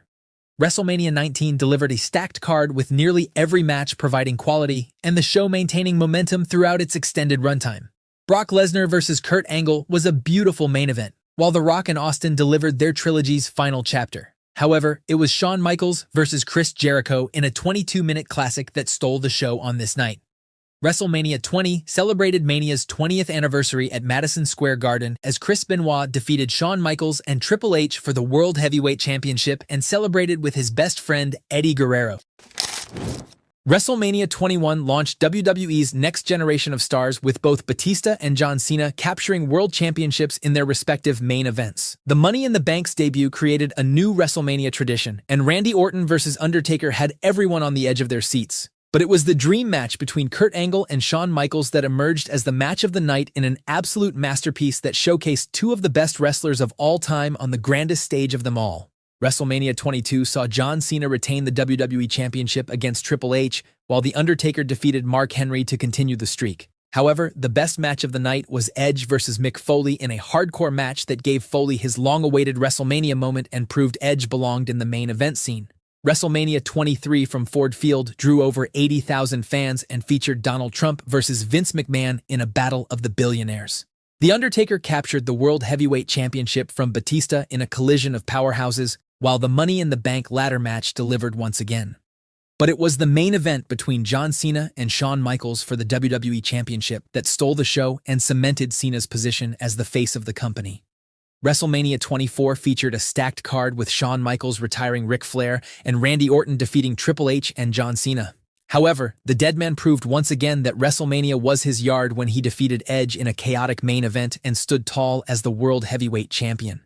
WrestleMania 19 delivered a stacked card with nearly every match providing quality and the show maintaining momentum throughout its extended runtime. Brock Lesnar vs. Kurt Angle was a beautiful main event, while The Rock and Austin delivered their trilogy's final chapter. However, it was Shawn Michaels vs. Chris Jericho in a 22-minute classic that stole the show on this night. WrestleMania 20 celebrated Mania's 20th anniversary at Madison Square Garden as Chris Benoit defeated Shawn Michaels and Triple H for the World Heavyweight Championship and celebrated with his best friend Eddie Guerrero. WrestleMania 21 launched WWE's next generation of stars, with both Batista and John Cena capturing world championships in their respective main events. The Money in the Bank's debut created a new WrestleMania tradition, and Randy Orton vs. Undertaker had everyone on the edge of their seats. But it was the dream match between Kurt Angle and Shawn Michaels that emerged as the match of the night in an absolute masterpiece that showcased two of the best wrestlers of all time on the grandest stage of them all. WrestleMania 22 saw John Cena retain the WWE Championship against Triple H, while The Undertaker defeated Mark Henry to continue the streak. However, the best match of the night was Edge vs. Mick Foley in a hardcore match that gave Foley his long-awaited WrestleMania moment and proved Edge belonged in the main event scene. WrestleMania 23 from Ford Field drew over 80,000 fans and featured Donald Trump vs. Vince McMahon in a battle of the billionaires. The Undertaker captured the World Heavyweight Championship from Batista in a collision of powerhouses, while the Money in the Bank ladder match delivered once again. But it was the main event between John Cena and Shawn Michaels for the WWE Championship that stole the show and cemented Cena's position as the face of the company. WrestleMania 24 featured a stacked card with Shawn Michaels retiring Ric Flair and Randy Orton defeating Triple H and John Cena. However, the Deadman proved once again that WrestleMania was his yard when he defeated Edge in a chaotic main event and stood tall as the World Heavyweight Champion.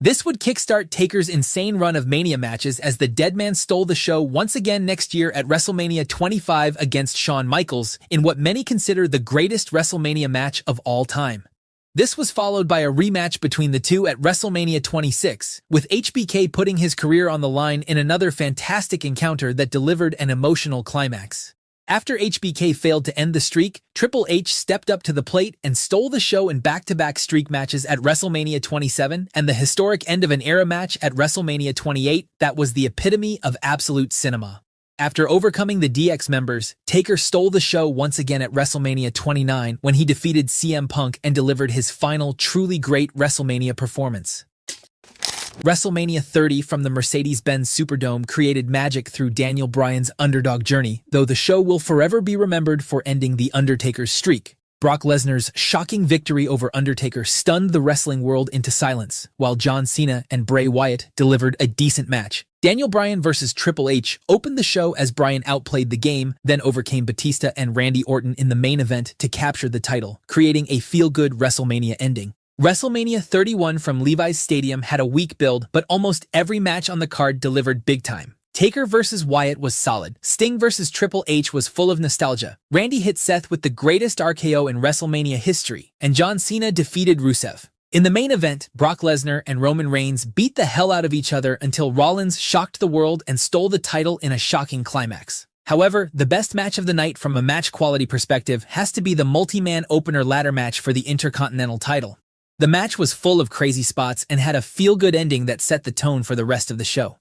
This would kickstart Taker's insane run of Mania matches, as the Deadman stole the show once again next year at WrestleMania 25 against Shawn Michaels in what many consider the greatest WrestleMania match of all time. This was followed by a rematch between the two at WrestleMania 26, with HBK putting his career on the line in another fantastic encounter that delivered an emotional climax. After HBK failed to end the streak, Triple H stepped up to the plate and stole the show in back-to-back streak matches at WrestleMania 27 and the historic end of an era match at WrestleMania 28 that was the epitome of absolute cinema. After overcoming the DX members, Taker stole the show once again at WrestleMania 29 when he defeated CM Punk and delivered his final truly great WrestleMania performance. WrestleMania 30 from the Mercedes-Benz Superdome created magic through Daniel Bryan's underdog journey, though the show will forever be remembered for ending The Undertaker's streak. Brock Lesnar's shocking victory over Undertaker stunned the wrestling world into silence, while John Cena and Bray Wyatt delivered a decent match. Daniel Bryan vs. Triple H opened the show as Bryan outplayed the game, then overcame Batista and Randy Orton in the main event to capture the title, creating a feel-good WrestleMania ending. WrestleMania 31 from Levi's Stadium had a weak build, but almost every match on the card delivered big time. Taker vs. Wyatt was solid. Sting vs. Triple H was full of nostalgia. Randy hit Seth with the greatest RKO in WrestleMania history, and John Cena defeated Rusev. In the main event, Brock Lesnar and Roman Reigns beat the hell out of each other until Rollins shocked the world and stole the title in a shocking climax. However, the best match of the night from a match quality perspective has to be the multi-man opener ladder match for the Intercontinental title. The match was full of crazy spots and had a feel-good ending that set the tone for the rest of the show.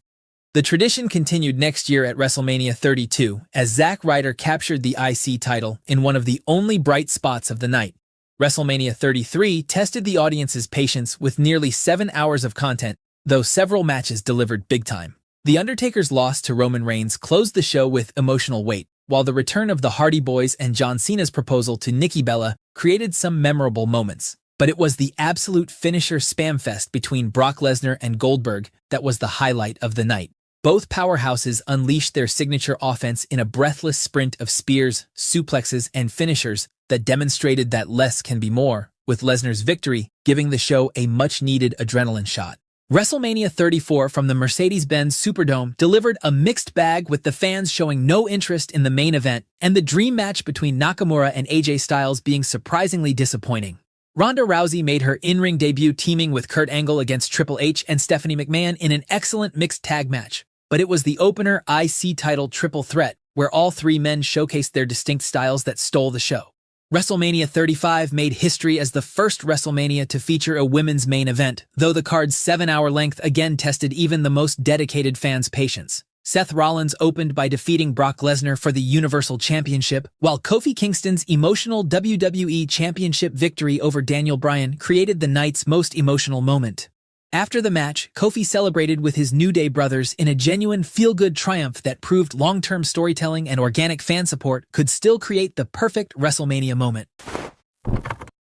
The tradition continued next year at WrestleMania 32 as Zack Ryder captured the IC title in one of the only bright spots of the night. WrestleMania 33 tested the audience's patience with nearly 7 hours of content, though several matches delivered big time. The Undertaker's loss to Roman Reigns closed the show with emotional weight, while the return of the Hardy Boys and John Cena's proposal to Nikki Bella created some memorable moments. But it was the absolute finisher spam fest between Brock Lesnar and Goldberg that was the highlight of the night. Both powerhouses unleashed their signature offense in a breathless sprint of spears, suplexes, and finishers that demonstrated that less can be more, with Lesnar's victory giving the show a much-needed adrenaline shot. WrestleMania 34 from the Mercedes-Benz Superdome delivered a mixed bag, with the fans showing no interest in the main event and the dream match between Nakamura and AJ Styles being surprisingly disappointing. Ronda Rousey made her in-ring debut teaming with Kurt Angle against Triple H and Stephanie McMahon in an excellent mixed tag match. But it was the opener IC title triple threat, where all three men showcased their distinct styles that stole the show. WrestleMania 35 made history as the first WrestleMania to feature a women's main event, though the card's 7-hour length again tested even the most dedicated fans' patience. Seth Rollins opened by defeating Brock Lesnar for the Universal Championship, while Kofi Kingston's emotional WWE Championship victory over Daniel Bryan created the night's most emotional moment. After the match, Kofi celebrated with his New Day brothers in a genuine feel-good triumph that proved long-term storytelling and organic fan support could still create the perfect WrestleMania moment.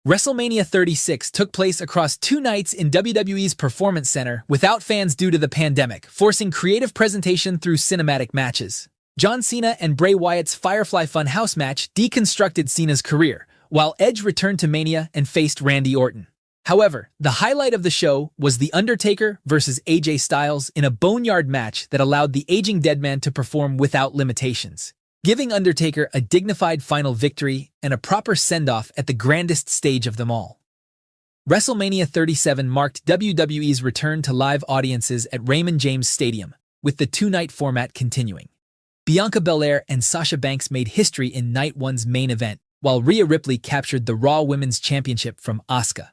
WrestleMania 36 took place across 2 nights in WWE's Performance Center without fans due to the pandemic, forcing creative presentation through cinematic matches. John Cena and Bray Wyatt's Firefly Funhouse match deconstructed Cena's career, while Edge returned to Mania and faced Randy Orton. However, the highlight of the show was The Undertaker versus AJ Styles in a boneyard match that allowed the aging deadman to perform without limitations, giving Undertaker a dignified final victory and a proper send-off at the grandest stage of them all. WrestleMania 37 marked WWE's return to live audiences at Raymond James Stadium, with the 2-night format continuing. Bianca Belair and Sasha Banks made history in Night 1's main event, while Rhea Ripley captured the Raw Women's Championship from Asuka.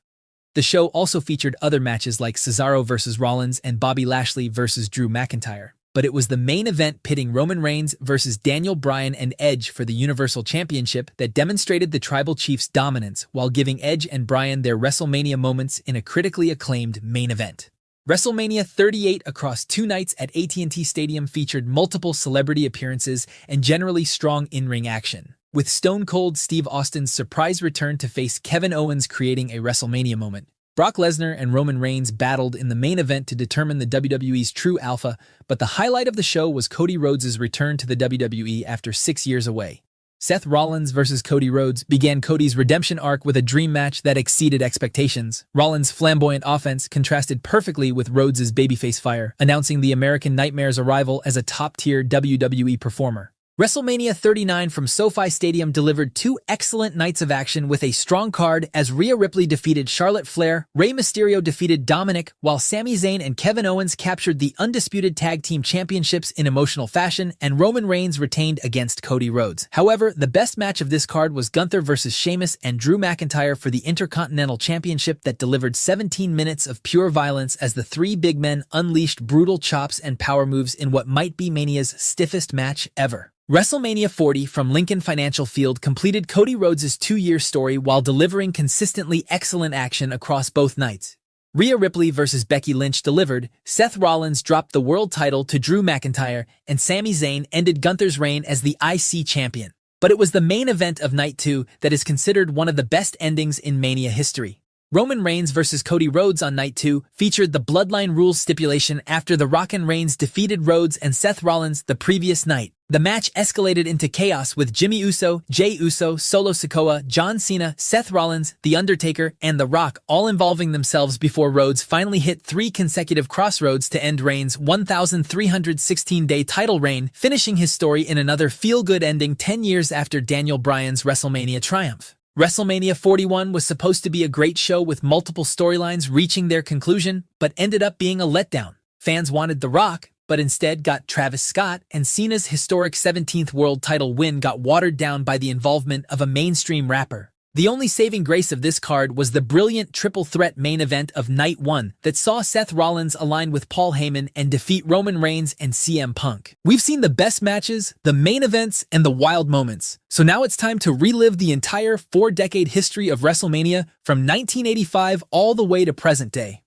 The show also featured other matches like Cesaro vs. Rollins and Bobby Lashley vs. Drew McIntyre, but it was the main event pitting Roman Reigns versus Daniel Bryan and Edge for the Universal Championship that demonstrated the Tribal Chiefs' dominance while giving Edge and Bryan their WrestleMania moments in a critically acclaimed main event. WrestleMania 38 across 2 nights at AT&T Stadium featured multiple celebrity appearances and generally strong in-ring action, with Stone Cold Steve Austin's surprise return to face Kevin Owens creating a WrestleMania moment. Brock Lesnar and Roman Reigns battled in the main event to determine the WWE's true alpha, but the highlight of the show was Cody Rhodes' return to the WWE after 6 years away. Seth Rollins versus Cody Rhodes began Cody's redemption arc with a dream match that exceeded expectations. Rollins' flamboyant offense contrasted perfectly with Rhodes' babyface fire, announcing the American Nightmare's arrival as a top-tier WWE performer. WrestleMania 39 from SoFi Stadium delivered 2 excellent nights of action with a strong card as Rhea Ripley defeated Charlotte Flair, Rey Mysterio defeated Dominic, while Sami Zayn and Kevin Owens captured the undisputed tag team championships in emotional fashion, and Roman Reigns retained against Cody Rhodes. However, the best match of this card was Gunther vs. Sheamus and Drew McIntyre for the Intercontinental Championship that delivered 17 minutes of pure violence as the 3 big men unleashed brutal chops and power moves in what might be Mania's stiffest match ever. WrestleMania 40 from Lincoln Financial Field completed Cody Rhodes' 2-year story while delivering consistently excellent action across both nights. Rhea Ripley versus Becky Lynch delivered, Seth Rollins dropped the world title to Drew McIntyre, and Sami Zayn ended Gunther's reign as the IC champion. But it was the main event of Night 2 that is considered one of the best endings in Mania history. Roman Reigns versus Cody Rhodes on Night 2 featured the Bloodline Rules stipulation after The Rock and Reigns defeated Rhodes and Seth Rollins the previous night. The match escalated into chaos with Jimmy Uso, Jey Uso, Solo Sikoa, John Cena, Seth Rollins, The Undertaker, and The Rock all involving themselves before Rhodes finally hit 3 consecutive crossroads to end Reigns' 1,316-day title reign, finishing his story in another feel-good ending 10 years after Daniel Bryan's WrestleMania triumph. WrestleMania 41 was supposed to be a great show with multiple storylines reaching their conclusion, but ended up being a letdown. Fans wanted The Rock, but instead got Travis Scott, and Cena's historic 17th world title win got watered down by the involvement of a mainstream rapper. The only saving grace of this card was the brilliant triple threat main event of Night 1 that saw Seth Rollins align with Paul Heyman and defeat Roman Reigns and CM Punk. We've seen the best matches, the main events, and the wild moments. So now it's time to relive the entire 4-decade history of WrestleMania from 1985 all the way to present day.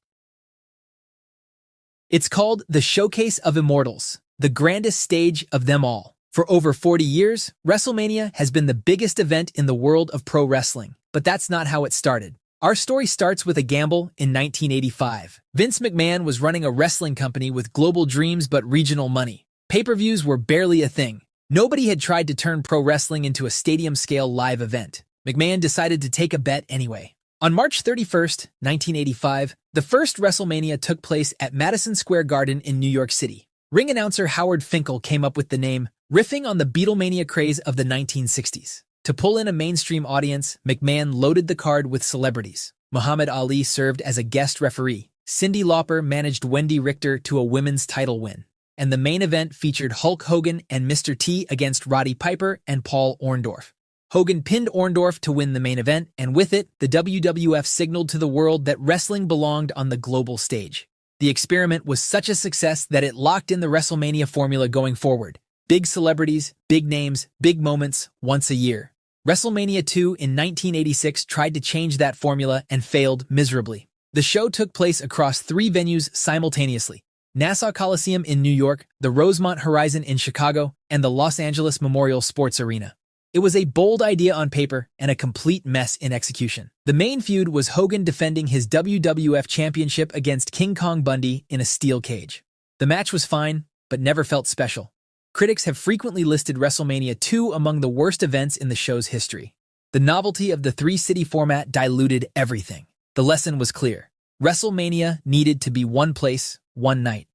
It's called the Showcase of Immortals, the grandest stage of them all. For over 40 years, WrestleMania has been the biggest event in the world of pro wrestling. But that's not how it started. Our story starts with a gamble in 1985. Vince McMahon was running a wrestling company with global dreams but regional money. Pay-per-views were barely a thing. Nobody had tried to turn pro wrestling into a stadium-scale live event. McMahon decided to take a bet anyway. On March 31st, 1985, the first WrestleMania took place at Madison Square Garden in New York City. Ring announcer Howard Finkel came up with the name, riffing on the Beatlemania craze of the 1960s. To pull in a mainstream audience, McMahon loaded the card with celebrities. Muhammad Ali served as a guest referee. Cyndi Lauper managed Wendy Richter to a women's title win. And the main event featured Hulk Hogan and Mr. T against Roddy Piper and Paul Orndorff. Hogan pinned Orndorff to win the main event, and with it, the WWF signaled to the world that wrestling belonged on the global stage. The experiment was such a success that it locked in the WrestleMania formula going forward. Big celebrities, big names, big moments, once a year. WrestleMania 2 in 1986 tried to change that formula and failed miserably. The show took place across 3 venues simultaneously: Nassau Coliseum in New York, the Rosemont Horizon in Chicago, and the Los Angeles Memorial Sports Arena. It was a bold idea on paper and a complete mess in execution. The main feud was Hogan defending his WWF Championship against King Kong Bundy in a steel cage. The match was fine, but never felt special. Critics have frequently listed WrestleMania 2 among the worst events in the show's history. The novelty of the 3-city format diluted everything. The lesson was clear. WrestleMania needed to be one place, one night.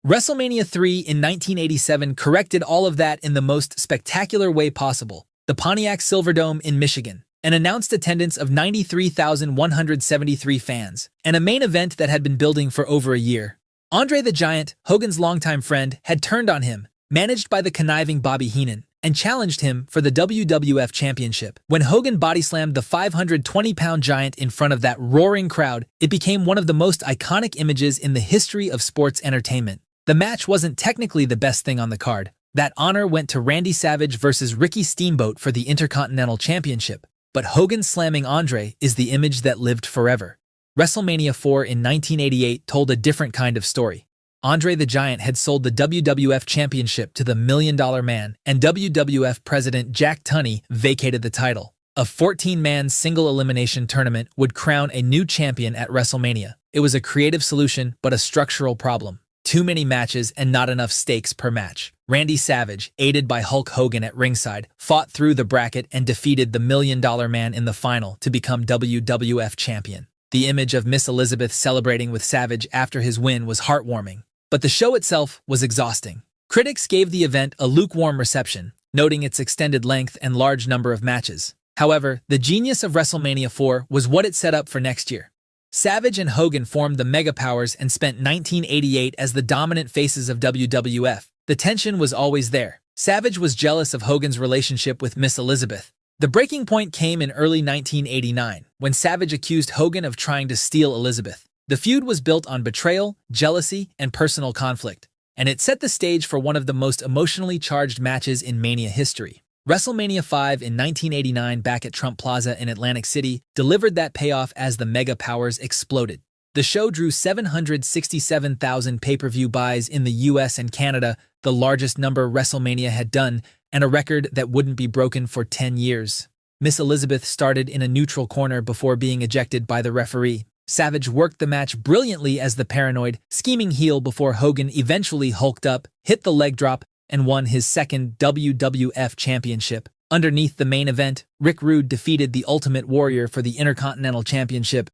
WrestleMania 3 in 1987 corrected all of that in the most spectacular way possible. The Pontiac Silverdome in Michigan, an announced attendance of 93,173 fans, and a main event that had been building for over a year. Andre the Giant, Hogan's longtime friend, had turned on him, managed by the conniving Bobby Heenan, and challenged him for the WWF Championship. When Hogan bodyslammed the 520-pound giant in front of that roaring crowd, it became one of the most iconic images in the history of sports entertainment. The match wasn't technically the best thing on the card. That honor went to Randy Savage versus Ricky Steamboat for the Intercontinental Championship. But Hogan slamming Andre is the image that lived forever. WrestleMania 4 in 1988 told a different kind of story. Andre the Giant had sold the WWF Championship to the Million Dollar Man, and WWF President Jack Tunney vacated the title. A 14-man single-elimination tournament would crown a new champion at WrestleMania. It was a creative solution, but a structural problem. Too many matches and not enough stakes per match. Randy Savage, aided by Hulk Hogan at ringside, fought through the bracket and defeated the Million Dollar Man in the final to become WWF champion. The image of Miss Elizabeth celebrating with Savage after his win was heartwarming. But the show itself was exhausting. Critics gave the event a lukewarm reception, noting its extended length and large number of matches. However, the genius of WrestleMania 4 was what it set up for next year. Savage and Hogan formed the Mega Powers and spent 1988 as the dominant faces of WWF. The tension was always there. Savage was jealous of Hogan's relationship with Miss Elizabeth. The breaking point came in early 1989, when Savage accused Hogan of trying to steal Elizabeth. The feud was built on betrayal, jealousy, and personal conflict, and it set the stage for one of the most emotionally charged matches in Mania history. WrestleMania 5 in 1989 back at Trump Plaza in Atlantic City delivered that payoff as the Mega Powers exploded. The show drew 767,000 pay-per-view buys in the US and Canada, the largest number WrestleMania had done, and a record that wouldn't be broken for 10 years. Miss Elizabeth started in a neutral corner before being ejected by the referee. Savage worked the match brilliantly as the paranoid, scheming heel before Hogan eventually hulked up, hit the leg drop, and won his second WWF Championship. Underneath the main event, Rick Rude defeated the Ultimate Warrior for the Intercontinental Championship.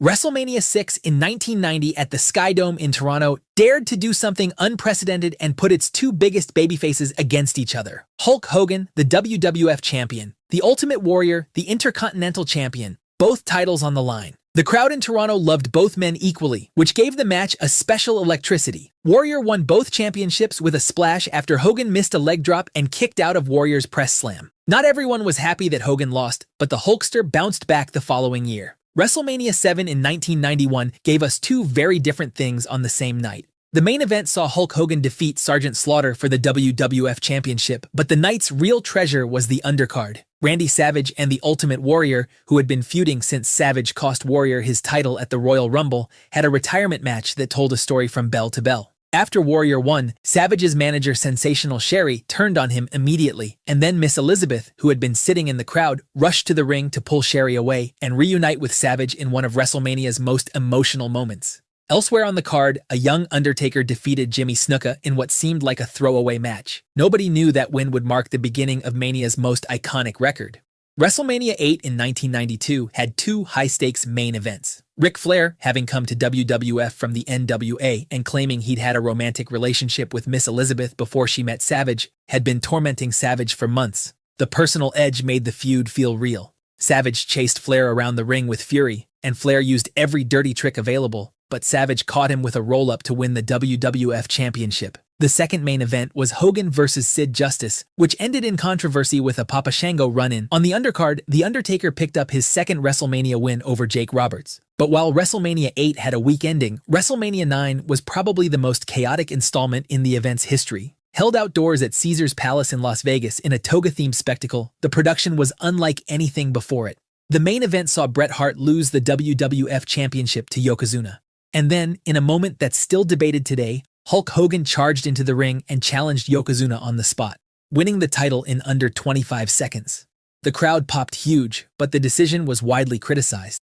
WrestleMania 6 in 1990 at the Sky Dome in Toronto dared to do something unprecedented and put its 2 biggest babyfaces against each other. Hulk Hogan, the WWF Champion, the Ultimate Warrior, the Intercontinental Champion, both titles on the line. The crowd in Toronto loved both men equally, which gave the match a special electricity. Warrior won both championships with a splash after Hogan missed a leg drop and kicked out of Warrior's press slam. Not everyone was happy that Hogan lost, but the Hulkster bounced back the following year. WrestleMania 7 in 1991 gave us two very different things on the same night. The main event saw Hulk Hogan defeat Sergeant Slaughter for the WWF Championship, but the night's real treasure was the undercard. Randy Savage and the Ultimate Warrior, who had been feuding since Savage cost Warrior his title at the Royal Rumble, had a retirement match that told a story from bell to bell. After Warrior won, Savage's manager Sensational Sherry turned on him immediately, and then Miss Elizabeth, who had been sitting in the crowd, rushed to the ring to pull Sherry away and reunite with Savage in one of WrestleMania's most emotional moments. Elsewhere on the card, a young Undertaker defeated Jimmy Snuka in what seemed like a throwaway match. Nobody knew that win would mark the beginning of Mania's most iconic record. WrestleMania 8 in 1992 had two high-stakes main events. Ric Flair, having come to WWF from the NWA and claiming he'd had a romantic relationship with Miss Elizabeth before she met Savage, had been tormenting Savage for months. The personal edge made the feud feel real. Savage chased Flair around the ring with fury, and Flair used every dirty trick available, but Savage caught him with a roll-up to win the WWF Championship. The second main event was Hogan vs. Sid Justice, which ended in controversy with a Papa Shango run-in. On the undercard, The Undertaker picked up his second WrestleMania win over Jake Roberts. But while WrestleMania 8 had a weak ending, WrestleMania 9 was probably the most chaotic installment in the event's history. Held outdoors at Caesars Palace in Las Vegas in a toga-themed spectacle, the production was unlike anything before it. The main event saw Bret Hart lose the WWF Championship to Yokozuna. And then, in a moment that's still debated today, Hulk Hogan charged into the ring and challenged Yokozuna on the spot, winning the title in under 25 seconds. The crowd popped huge, but the decision was widely criticized.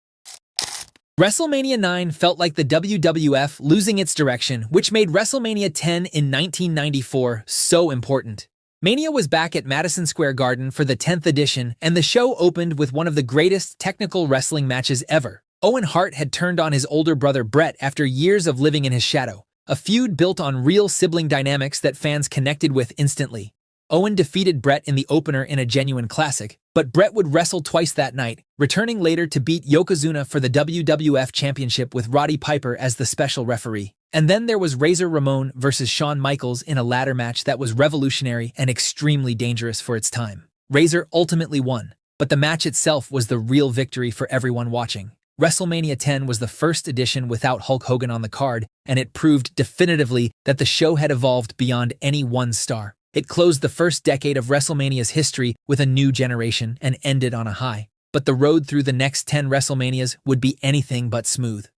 WrestleMania 9 felt like the WWF losing its direction, which made WrestleMania 10 in 1994 so important. Mania was back at Madison Square Garden for the 10th edition, and the show opened with one of the greatest technical wrestling matches ever. Owen Hart had turned on his older brother Bret after years of living in his shadow, a feud built on real sibling dynamics that fans connected with instantly. Owen defeated Bret in the opener in a genuine classic, but Bret would wrestle twice that night, returning later to beat Yokozuna for the WWF Championship with Roddy Piper as the special referee. And then there was Razor Ramon versus Shawn Michaels in a ladder match that was revolutionary and extremely dangerous for its time. Razor ultimately won, but the match itself was the real victory for everyone watching. WrestleMania 10 was the first edition without Hulk Hogan on the card, and it proved definitively that the show had evolved beyond any one star. It closed the first decade of WrestleMania's history with a new generation and ended on a high. But the road through the next 10 WrestleManias would be anything but smooth.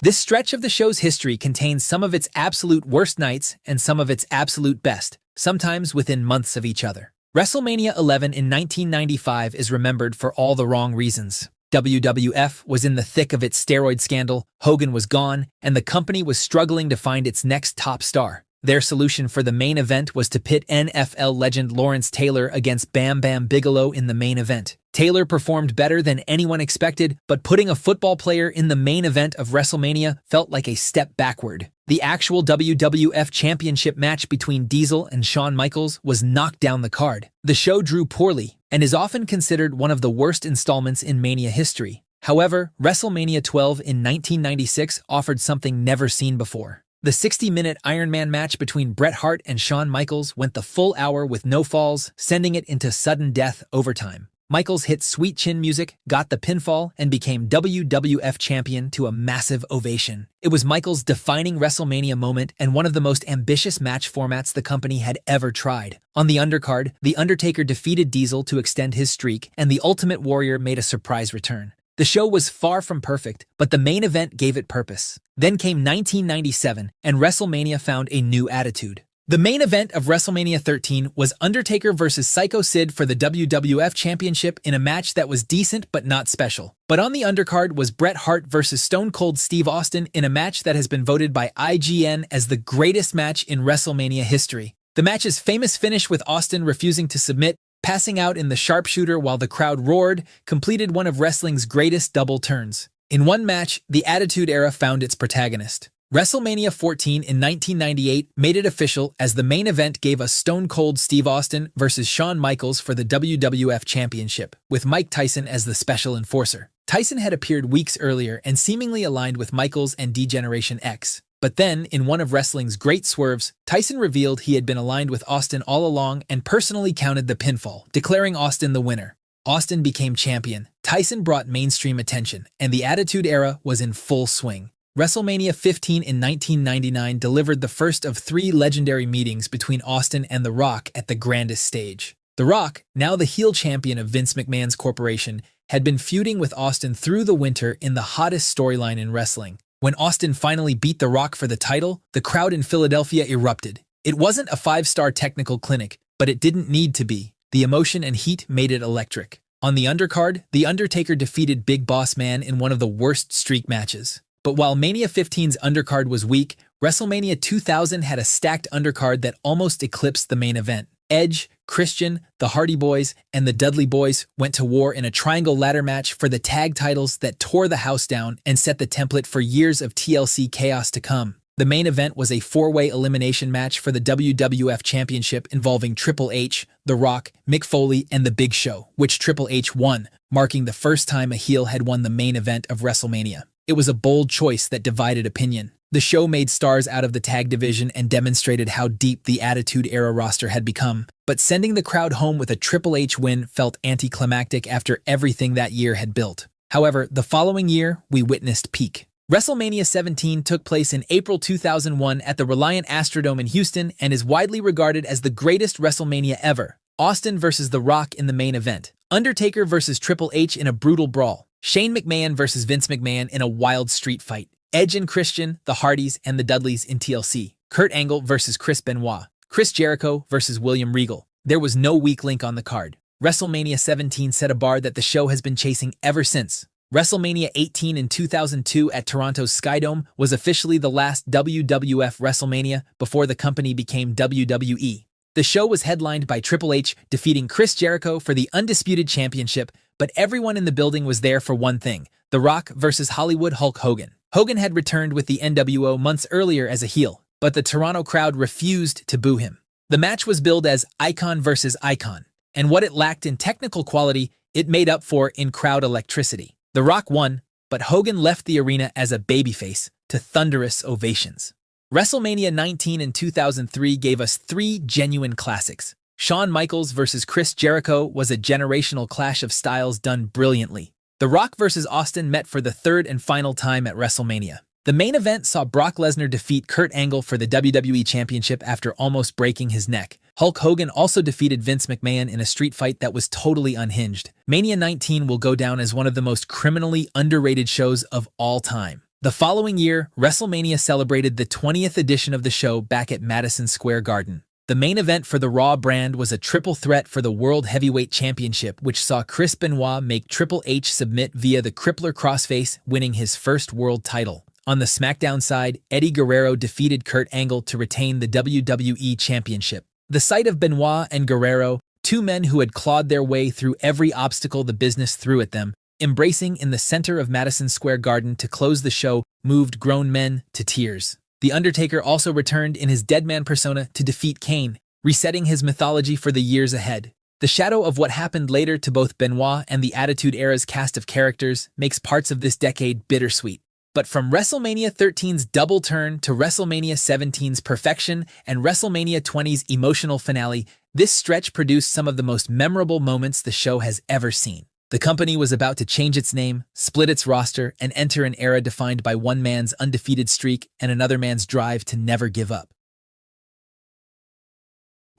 This stretch of the show's history contains some of its absolute worst nights and some of its absolute best, sometimes within months of each other. WrestleMania 11 in 1995 is remembered for all the wrong reasons. WWF was in the thick of its steroid scandal, Hogan was gone, and the company was struggling to find its next top star. Their solution for the main event was to pit NFL legend Lawrence Taylor against Bam Bam Bigelow in the main event. Taylor performed better than anyone expected, but putting a football player in the main event of WrestleMania felt like a step backward. The actual WWF Championship match between Diesel and Shawn Michaels was knocked down the card. The show drew poorly and is often considered one of the worst installments in Mania history. However, WrestleMania 12 in 1996 offered something never seen before. The 60-minute Iron Man match between Bret Hart and Shawn Michaels went the full hour with no falls, sending it into sudden death overtime. Michaels hit sweet chin music, got the pinfall, and became WWF champion to a massive ovation. It was Michaels' defining WrestleMania moment and one of the most ambitious match formats the company had ever tried. On the undercard, The Undertaker defeated Diesel to extend his streak, and the Ultimate Warrior made a surprise return. The show was far from perfect, but the main event gave it purpose. Then came 1997, and WrestleMania found a new attitude. The main event of WrestleMania 13 was Undertaker vs. Psycho Sid for the WWF Championship in a match that was decent but not special. But on the undercard was Bret Hart vs. Stone Cold Steve Austin in a match that has been voted by IGN as the greatest match in WrestleMania history. The match's famous finish with Austin refusing to submit, passing out in the sharpshooter while the crowd roared, completed one of wrestling's greatest double turns. In one match, the Attitude Era found its protagonist. WrestleMania 14 in 1998 made it official as the main event gave us Stone Cold Steve Austin versus Shawn Michaels for the WWF Championship, with Mike Tyson as the special enforcer. Tyson had appeared weeks earlier and seemingly aligned with Michaels and D-Generation X. But then, in one of wrestling's great swerves, Tyson revealed he had been aligned with Austin all along and personally counted the pinfall, declaring Austin the winner. Austin became champion, Tyson brought mainstream attention, and the Attitude Era was in full swing. WrestleMania 15 in 1999 delivered the first of 3 legendary meetings between Austin and The Rock at the grandest stage. The Rock, now the heel champion of Vince McMahon's corporation, had been feuding with Austin through the winter in the hottest storyline in wrestling. When Austin finally beat The Rock for the title, the crowd in Philadelphia erupted. It wasn't a 5-star technical clinic, but it didn't need to be. The emotion and heat made it electric. On the undercard, The Undertaker defeated Big Boss Man in one of the worst streak matches. But while Mania 15's undercard was weak, WrestleMania 2000 had a stacked undercard that almost eclipsed the main event. Edge, Christian, the Hardy Boys, and the Dudley Boys went to war in a triangle ladder match for the tag titles that tore the house down and set the template for years of TLC chaos to come. The main event was a 4-way elimination match for the WWF Championship involving Triple H, The Rock, Mick Foley, and The Big Show, which Triple H won, marking the first time a heel had won the main event of WrestleMania. It was a bold choice that divided opinion. The show made stars out of the tag division and demonstrated how deep the Attitude Era roster had become, but sending the crowd home with a Triple H win felt anticlimactic after everything that year had built. However, the following year, we witnessed peak. WrestleMania 17 took place in April 2001 at the Reliant Astrodome in Houston and is widely regarded as the greatest WrestleMania ever. Austin versus The Rock in the main event. Undertaker versus Triple H in a brutal brawl. Shane McMahon versus Vince McMahon in a wild street fight. Edge and Christian, the Hardys, and the Dudleys in TLC. Kurt Angle versus Chris Benoit. Chris Jericho versus William Regal. There was no weak link on the card. WrestleMania 17 set a bar that the show has been chasing ever since. WrestleMania 18 in 2002 at Toronto's Skydome was officially the last WWF WrestleMania before the company became WWE. The show was headlined by Triple H defeating Chris Jericho for the Undisputed Championship, but everyone in the building was there for one thing: The Rock versus Hollywood Hulk Hogan. Hogan had returned with the NWO months earlier as a heel, but the Toronto crowd refused to boo him. The match was billed as icon versus icon, and what it lacked in technical quality, it made up for in crowd electricity. The Rock won, but Hogan left the arena as a babyface to thunderous ovations. WrestleMania 19 in 2003 gave us 3 genuine classics. Shawn Michaels versus Chris Jericho was a generational clash of styles done brilliantly. The Rock versus Austin met for the 3rd and final time at WrestleMania. The main event saw Brock Lesnar defeat Kurt Angle for the WWE Championship after almost breaking his neck. Hulk Hogan also defeated Vince McMahon in a street fight that was totally unhinged. Mania 19 will go down as one of the most criminally underrated shows of all time. The following year, WrestleMania celebrated the 20th edition of the show back at Madison Square Garden. The main event for the Raw brand was a triple threat for the World Heavyweight Championship, which saw Chris Benoit make Triple H submit via the Crippler Crossface, winning his first world title. On the SmackDown side, Eddie Guerrero defeated Kurt Angle to retain the WWE Championship. The sight of Benoit and Guerrero, 2 men who had clawed their way through every obstacle the business threw at them, embracing in the center of Madison Square Garden to close the show, moved grown men to tears. The Undertaker also returned in his Deadman persona to defeat Kane, resetting his mythology for the years ahead. The shadow of what happened later to both Benoit and the Attitude Era's cast of characters makes parts of this decade bittersweet. But from WrestleMania 13's double turn to WrestleMania 17's perfection and WrestleMania 20's emotional finale, this stretch produced some of the most memorable moments the show has ever seen. The company was about to change its name, split its roster, and enter an era defined by one man's undefeated streak and another man's drive to never give up.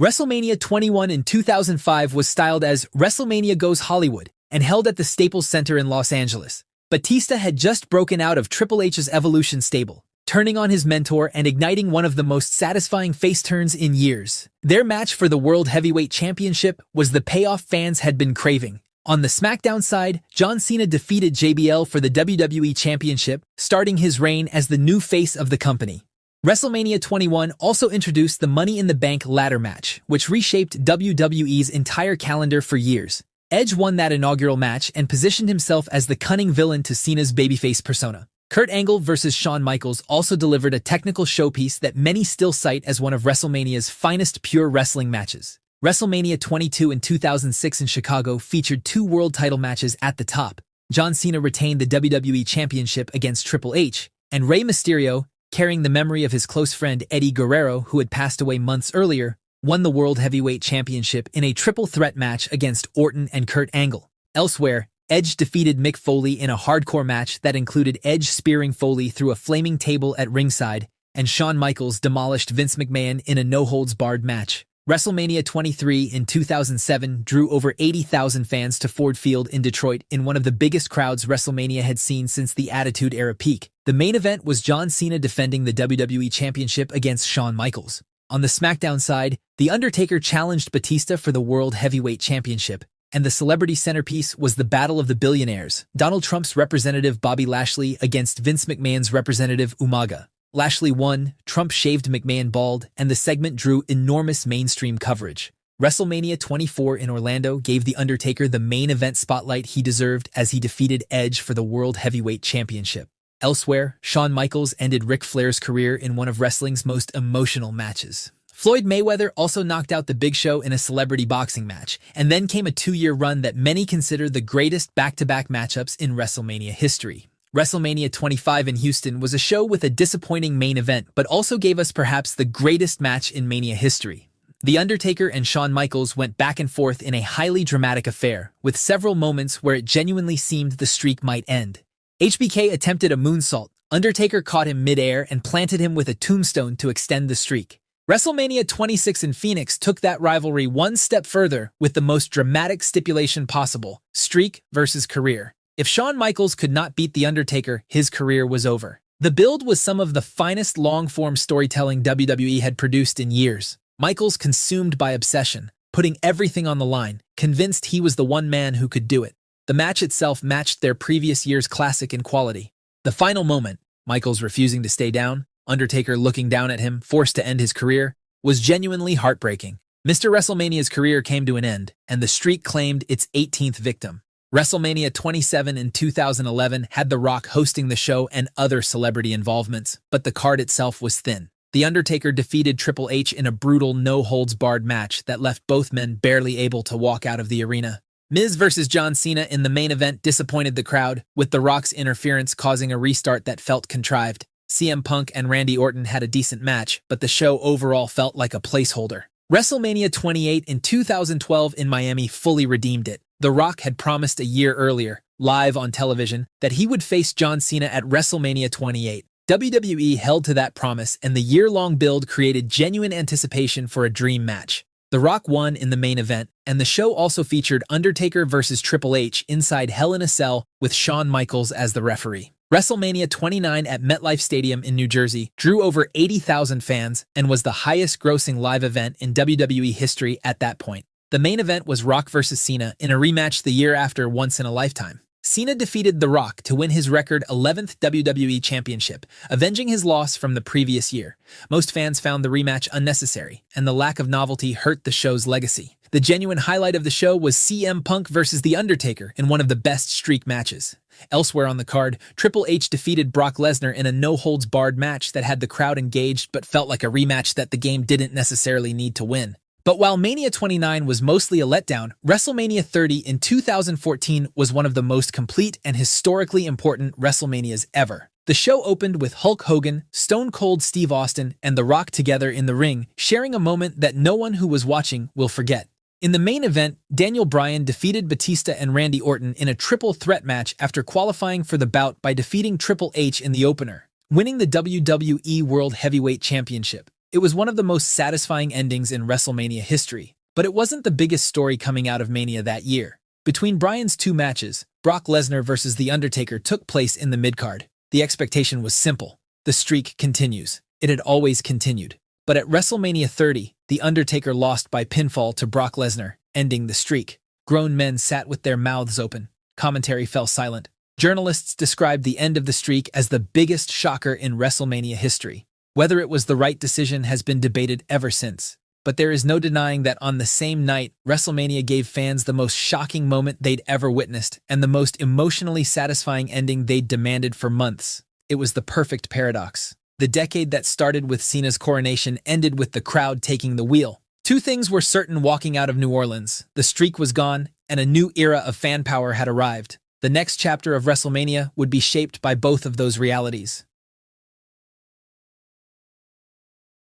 WrestleMania 21 in 2005 was styled as WrestleMania Goes Hollywood and held at the Staples Center in Los Angeles. Batista had just broken out of Triple H's Evolution stable, turning on his mentor and igniting one of the most satisfying face turns in years. Their match for the World Heavyweight Championship was the payoff fans had been craving. On the SmackDown side, John Cena defeated JBL for the WWE Championship, starting his reign as the new face of the company. WrestleMania 21 also introduced the Money in the Bank ladder match, which reshaped WWE's entire calendar for years. Edge won that inaugural match and positioned himself as the cunning villain to Cena's babyface persona. Kurt Angle versus Shawn Michaels also delivered a technical showpiece that many still cite as one of WrestleMania's finest pure wrestling matches. WrestleMania 22 in 2006 in Chicago featured 2 world title matches at the top. John Cena retained the WWE Championship against Triple H, and Rey Mysterio, carrying the memory of his close friend Eddie Guerrero, who had passed away months earlier, won the World Heavyweight Championship in a triple threat match against Orton and Kurt Angle. Elsewhere, Edge defeated Mick Foley in a hardcore match that included Edge spearing Foley through a flaming table at ringside, and Shawn Michaels demolished Vince McMahon in a no-holds-barred match. WrestleMania 23 in 2007 drew over 80,000 fans to Ford Field in Detroit in one of the biggest crowds WrestleMania had seen since the Attitude Era peak. The main event was John Cena defending the WWE Championship against Shawn Michaels. On the SmackDown side, The Undertaker challenged Batista for the World Heavyweight Championship, and the celebrity centerpiece was the Battle of the Billionaires, Donald Trump's representative Bobby Lashley against Vince McMahon's representative Umaga. Lashley won, Trump shaved McMahon bald, and the segment drew enormous mainstream coverage. WrestleMania 24 in Orlando gave The Undertaker the main event spotlight he deserved as he defeated Edge for the World Heavyweight Championship. Elsewhere, Shawn Michaels ended Ric Flair's career in one of wrestling's most emotional matches. Floyd Mayweather also knocked out the Big Show in a celebrity boxing match, and then came a 2-year run that many consider the greatest back-to-back matchups in WrestleMania history. WrestleMania 25 in Houston was a show with a disappointing main event, but also gave us perhaps the greatest match in Mania history. The Undertaker and Shawn Michaels went back and forth in a highly dramatic affair, with several moments where it genuinely seemed the streak might end. HBK attempted a moonsault, Undertaker caught him mid-air and planted him with a tombstone to extend the streak. WrestleMania 26 in Phoenix took that rivalry one step further with the most dramatic stipulation possible: streak versus career. If Shawn Michaels could not beat The Undertaker, his career was over. The build was some of the finest long-form storytelling WWE had produced in years. Michaels consumed by obsession, putting everything on the line, convinced he was the one man who could do it. The match itself matched their previous year's classic in quality. The final moment, Michaels refusing to stay down, Undertaker looking down at him, forced to end his career, was genuinely heartbreaking. Mr. WrestleMania's career came to an end, and the streak claimed its 18th victim. WrestleMania 27 in 2011 had The Rock hosting the show and other celebrity involvements, but the card itself was thin. The Undertaker defeated Triple H in a brutal no-holds-barred match that left both men barely able to walk out of the arena. Miz versus John Cena in the main event disappointed the crowd, with The Rock's interference causing a restart that felt contrived. CM Punk and Randy Orton had a decent match, but the show overall felt like a placeholder. WrestleMania 28 in 2012 in Miami fully redeemed it. The Rock had promised a year earlier, live on television, that he would face John Cena at WrestleMania 28. WWE held to that promise, and the year-long build created genuine anticipation for a dream match. The Rock won in the main event, and the show also featured Undertaker versus Triple H inside Hell in a Cell with Shawn Michaels as the referee. WrestleMania 29 at MetLife Stadium in New Jersey drew over 80,000 fans and was the highest-grossing live event in WWE history at that point. The main event was Rock vs. Cena in a rematch the year after Once in a Lifetime. Cena defeated The Rock to win his record 11th WWE Championship, avenging his loss from the previous year. Most fans found the rematch unnecessary, and the lack of novelty hurt the show's legacy. The genuine highlight of the show was CM Punk versus The Undertaker in one of the best streak matches. Elsewhere on the card, Triple H defeated Brock Lesnar in a no-holds-barred match that had the crowd engaged but felt like a rematch that the game didn't necessarily need to win. But while Mania 29 was mostly a letdown, WrestleMania 30 in 2014 was one of the most complete and historically important WrestleManias ever. The show opened with Hulk Hogan, Stone Cold Steve Austin, and The Rock together in the ring, sharing a moment that no one who was watching will forget. In the main event, Daniel Bryan defeated Batista and Randy Orton in a triple threat match after qualifying for the bout by defeating Triple H in the opener, winning the WWE World Heavyweight Championship. It was one of the most satisfying endings in WrestleMania history, but it wasn't the biggest story coming out of Mania that year. Between Bryan's two matches, Brock Lesnar versus The Undertaker took place in the midcard. The expectation was simple. The streak continues. It had always continued. But at WrestleMania 30, The Undertaker lost by pinfall to Brock Lesnar, ending the streak. Grown men sat with their mouths open. Commentary fell silent. Journalists described the end of the streak as the biggest shocker in WrestleMania history. Whether it was the right decision has been debated ever since. But there is no denying that on the same night, WrestleMania gave fans the most shocking moment they'd ever witnessed and the most emotionally satisfying ending they'd demanded for months. It was the perfect paradox. The decade that started with Cena's coronation ended with the crowd taking the wheel. Two things were certain walking out of New Orleans. The streak was gone, and a new era of fan power had arrived. The next chapter of WrestleMania would be shaped by both of those realities.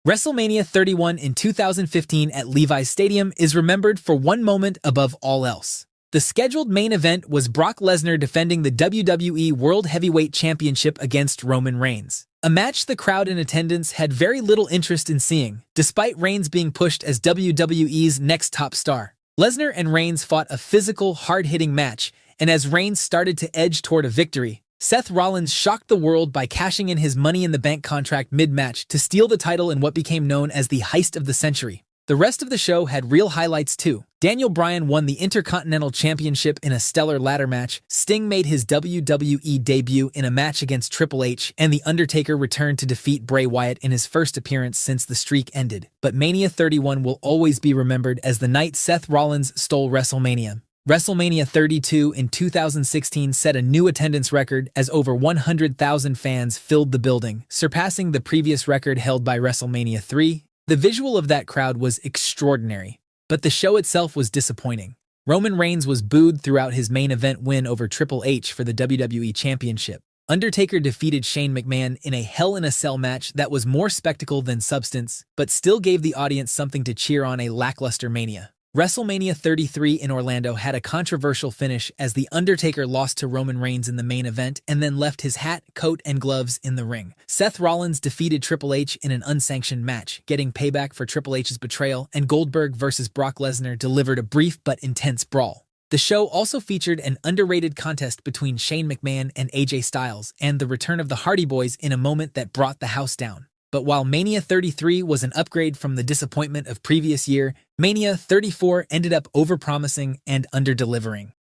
WrestleMania 31 in 2015 at Levi's Stadium is remembered for one moment above all else. The scheduled main event was Brock Lesnar defending the WWE World Heavyweight Championship against Roman Reigns, a match the crowd in attendance had very little interest in seeing, despite Reigns being pushed as WWE's next top star. Lesnar and Reigns fought a physical, hard-hitting match, and as Reigns started to edge toward a victory, Seth Rollins shocked the world by cashing in his Money in the Bank contract mid-match to steal the title in what became known as the heist of the century. The rest of the show had real highlights too. Daniel Bryan won the Intercontinental Championship in a stellar ladder match, Sting made his WWE debut in a match against Triple H, and The Undertaker returned to defeat Bray Wyatt in his first appearance since the streak ended. But Mania 31 will always be remembered as the night Seth Rollins stole WrestleMania. WrestleMania 32 in 2016 set a new attendance record as over 100,000 fans filled the building, surpassing the previous record held by WrestleMania 3. The visual of that crowd was extraordinary, but the show itself was disappointing. Roman Reigns was booed throughout his main event win over Triple H for the WWE Championship. Undertaker defeated Shane McMahon in a Hell in a Cell match that was more spectacle than substance, but still gave the audience something to cheer on a lackluster Mania. WrestleMania 33 in Orlando had a controversial finish as The Undertaker lost to Roman Reigns in the main event and then left his hat, coat, and gloves in the ring. Seth Rollins defeated Triple H in an unsanctioned match, getting payback for Triple H's betrayal, and Goldberg vs. Brock Lesnar delivered a brief but intense brawl. The show also featured an underrated contest between Shane McMahon and AJ Styles and the return of the Hardy Boys in a moment that brought the house down. But while Mania 33 was an upgrade from the disappointment of previous year, Mania 34 ended up overpromising and under-delivering.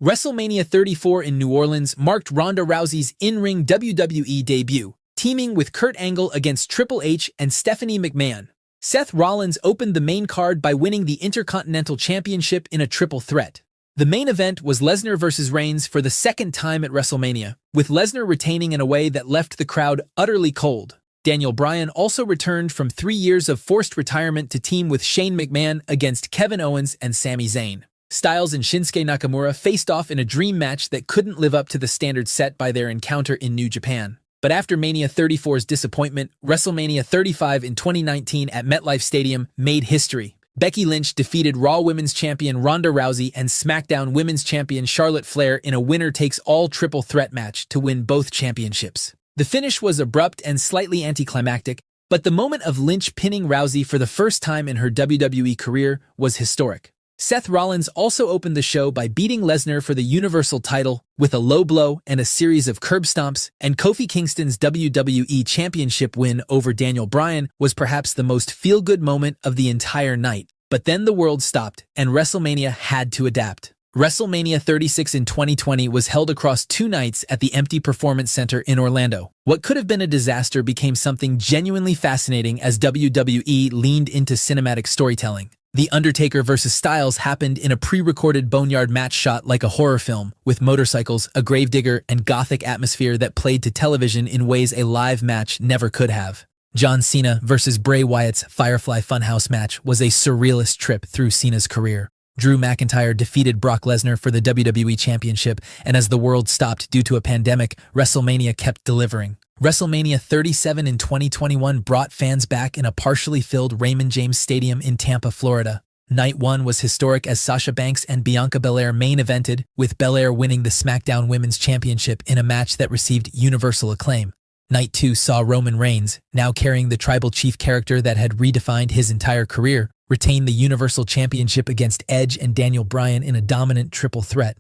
WrestleMania 34 in New Orleans marked Ronda Rousey's in-ring WWE debut, teaming with Kurt Angle against Triple H and Stephanie McMahon. Seth Rollins opened the main card by winning the Intercontinental Championship in a triple threat. The main event was Lesnar vs. Reigns for the second time at WrestleMania, with Lesnar retaining in a way that left the crowd utterly cold. Daniel Bryan also returned from 3 years of forced retirement to team with Shane McMahon against Kevin Owens and Sami Zayn. Styles and Shinsuke Nakamura faced off in a dream match that couldn't live up to the standards set by their encounter in New Japan. But after Mania 34's disappointment, WrestleMania 35 in 2019 at MetLife Stadium made history. Becky Lynch defeated Raw Women's Champion Ronda Rousey and SmackDown Women's Champion Charlotte Flair in a winner-takes-all triple threat match to win both championships. The finish was abrupt and slightly anticlimactic, but the moment of Lynch pinning Rousey for the first time in her WWE career was historic. Seth Rollins also opened the show by beating Lesnar for the Universal title with a low blow and a series of curb stomps, and Kofi Kingston's WWE Championship win over Daniel Bryan was perhaps the most feel-good moment of the entire night. But then the world stopped, and WrestleMania had to adapt. WrestleMania 36 in 2020 was held across 2 nights at the Empty Performance Center in Orlando. What could have been a disaster became something genuinely fascinating as WWE leaned into cinematic storytelling. The Undertaker vs. Styles happened in a pre-recorded boneyard match shot like a horror film, with motorcycles, a gravedigger, and gothic atmosphere that played to television in ways a live match never could have. John Cena vs. Bray Wyatt's Firefly Funhouse match was a surrealist trip through Cena's career. Drew McIntyre defeated Brock Lesnar for the WWE Championship, and as the world stopped due to a pandemic, WrestleMania kept delivering. WrestleMania 37 in 2021 brought fans back in a partially filled Raymond James Stadium in Tampa, Florida. Night 1 was historic as Sasha Banks and Bianca Belair main evented, with Belair winning the SmackDown Women's Championship in a match that received universal acclaim. Night 2 saw Roman Reigns, now carrying the Tribal Chief character that had redefined his entire career, retain the Universal Championship against Edge and Daniel Bryan in a dominant triple threat.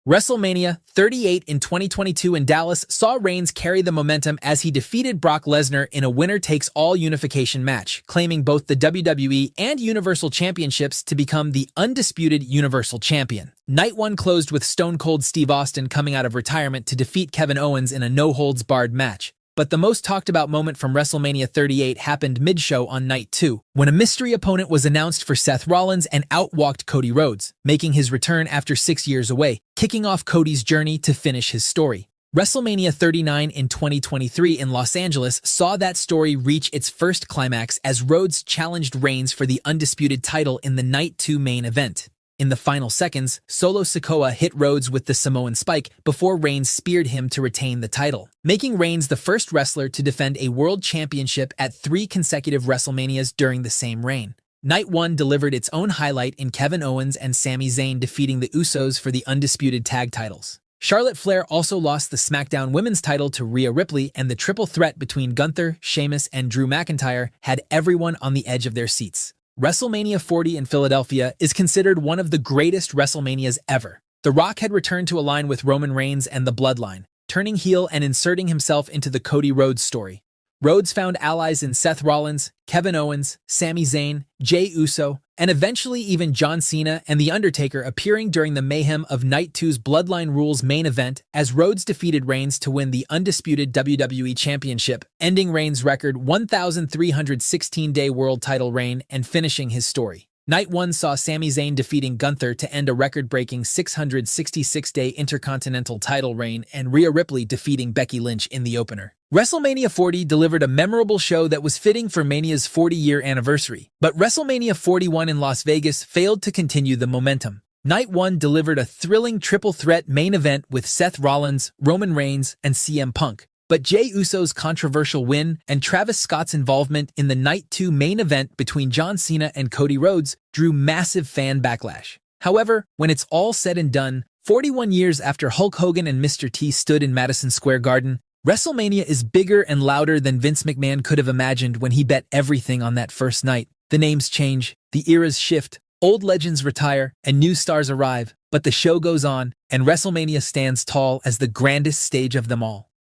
WrestleMania 38 in 2022 in Dallas saw Reigns carry the momentum as he defeated Brock Lesnar in a winner-takes-all unification match, claiming both the WWE and Universal Championships to become the undisputed Universal Champion. Night 1 closed with Stone Cold Steve Austin coming out of retirement to defeat Kevin Owens in a no-holds-barred match. But the most talked-about moment from WrestleMania 38 happened mid-show on Night 2, when a mystery opponent was announced for Seth Rollins and out-walked Cody Rhodes, making his return after 6 years away, kicking off Cody's journey to finish his story. WrestleMania 39 in 2023 in Los Angeles saw that story reach its first climax as Rhodes challenged Reigns for the undisputed title in the Night 2 main event. In the final seconds, Solo Sikoa hit Rhodes with the Samoan Spike before Reigns speared him to retain the title, making Reigns the first wrestler to defend a world championship at 3 consecutive WrestleManias during the same reign. Night 1 delivered its own highlight in Kevin Owens and Sami Zayn defeating the Usos for the undisputed tag titles. Charlotte Flair also lost the SmackDown Women's title to Rhea Ripley, and the triple threat between Gunther, Sheamus, and Drew McIntyre had everyone on the edge of their seats. WrestleMania 40 in Philadelphia is considered one of the greatest WrestleManias ever. The Rock had returned to align with Roman Reigns and the Bloodline, turning heel and inserting himself into the Cody Rhodes story. Rhodes found allies in Seth Rollins, Kevin Owens, Sami Zayn, Jey Uso, and eventually even John Cena and The Undertaker appearing during the mayhem of Night 2's Bloodline Rules main event as Rhodes defeated Reigns to win the undisputed WWE Championship, ending Reigns' record 1,316-day world title reign and finishing his story. Night 1 saw Sami Zayn defeating Gunther to end a record-breaking 666-day Intercontinental title reign and Rhea Ripley defeating Becky Lynch in the opener. WrestleMania 40 delivered a memorable show that was fitting for Mania's 40-year anniversary, but WrestleMania 41 in Las Vegas failed to continue the momentum. Night 1 delivered a thrilling triple-threat main event with Seth Rollins, Roman Reigns, and CM Punk, but Jey Uso's controversial win and Travis Scott's involvement in the Night 2 main event between John Cena and Cody Rhodes drew massive fan backlash. However, when it's all said and done, 41 years after Hulk Hogan and Mr. T stood in Madison Square Garden, WrestleMania is bigger and louder than Vince McMahon could have imagined when he bet everything on that first night. The names change, the eras shift, old legends retire, and new stars arrive, but the show goes on, and WrestleMania stands tall as the grandest stage of them all.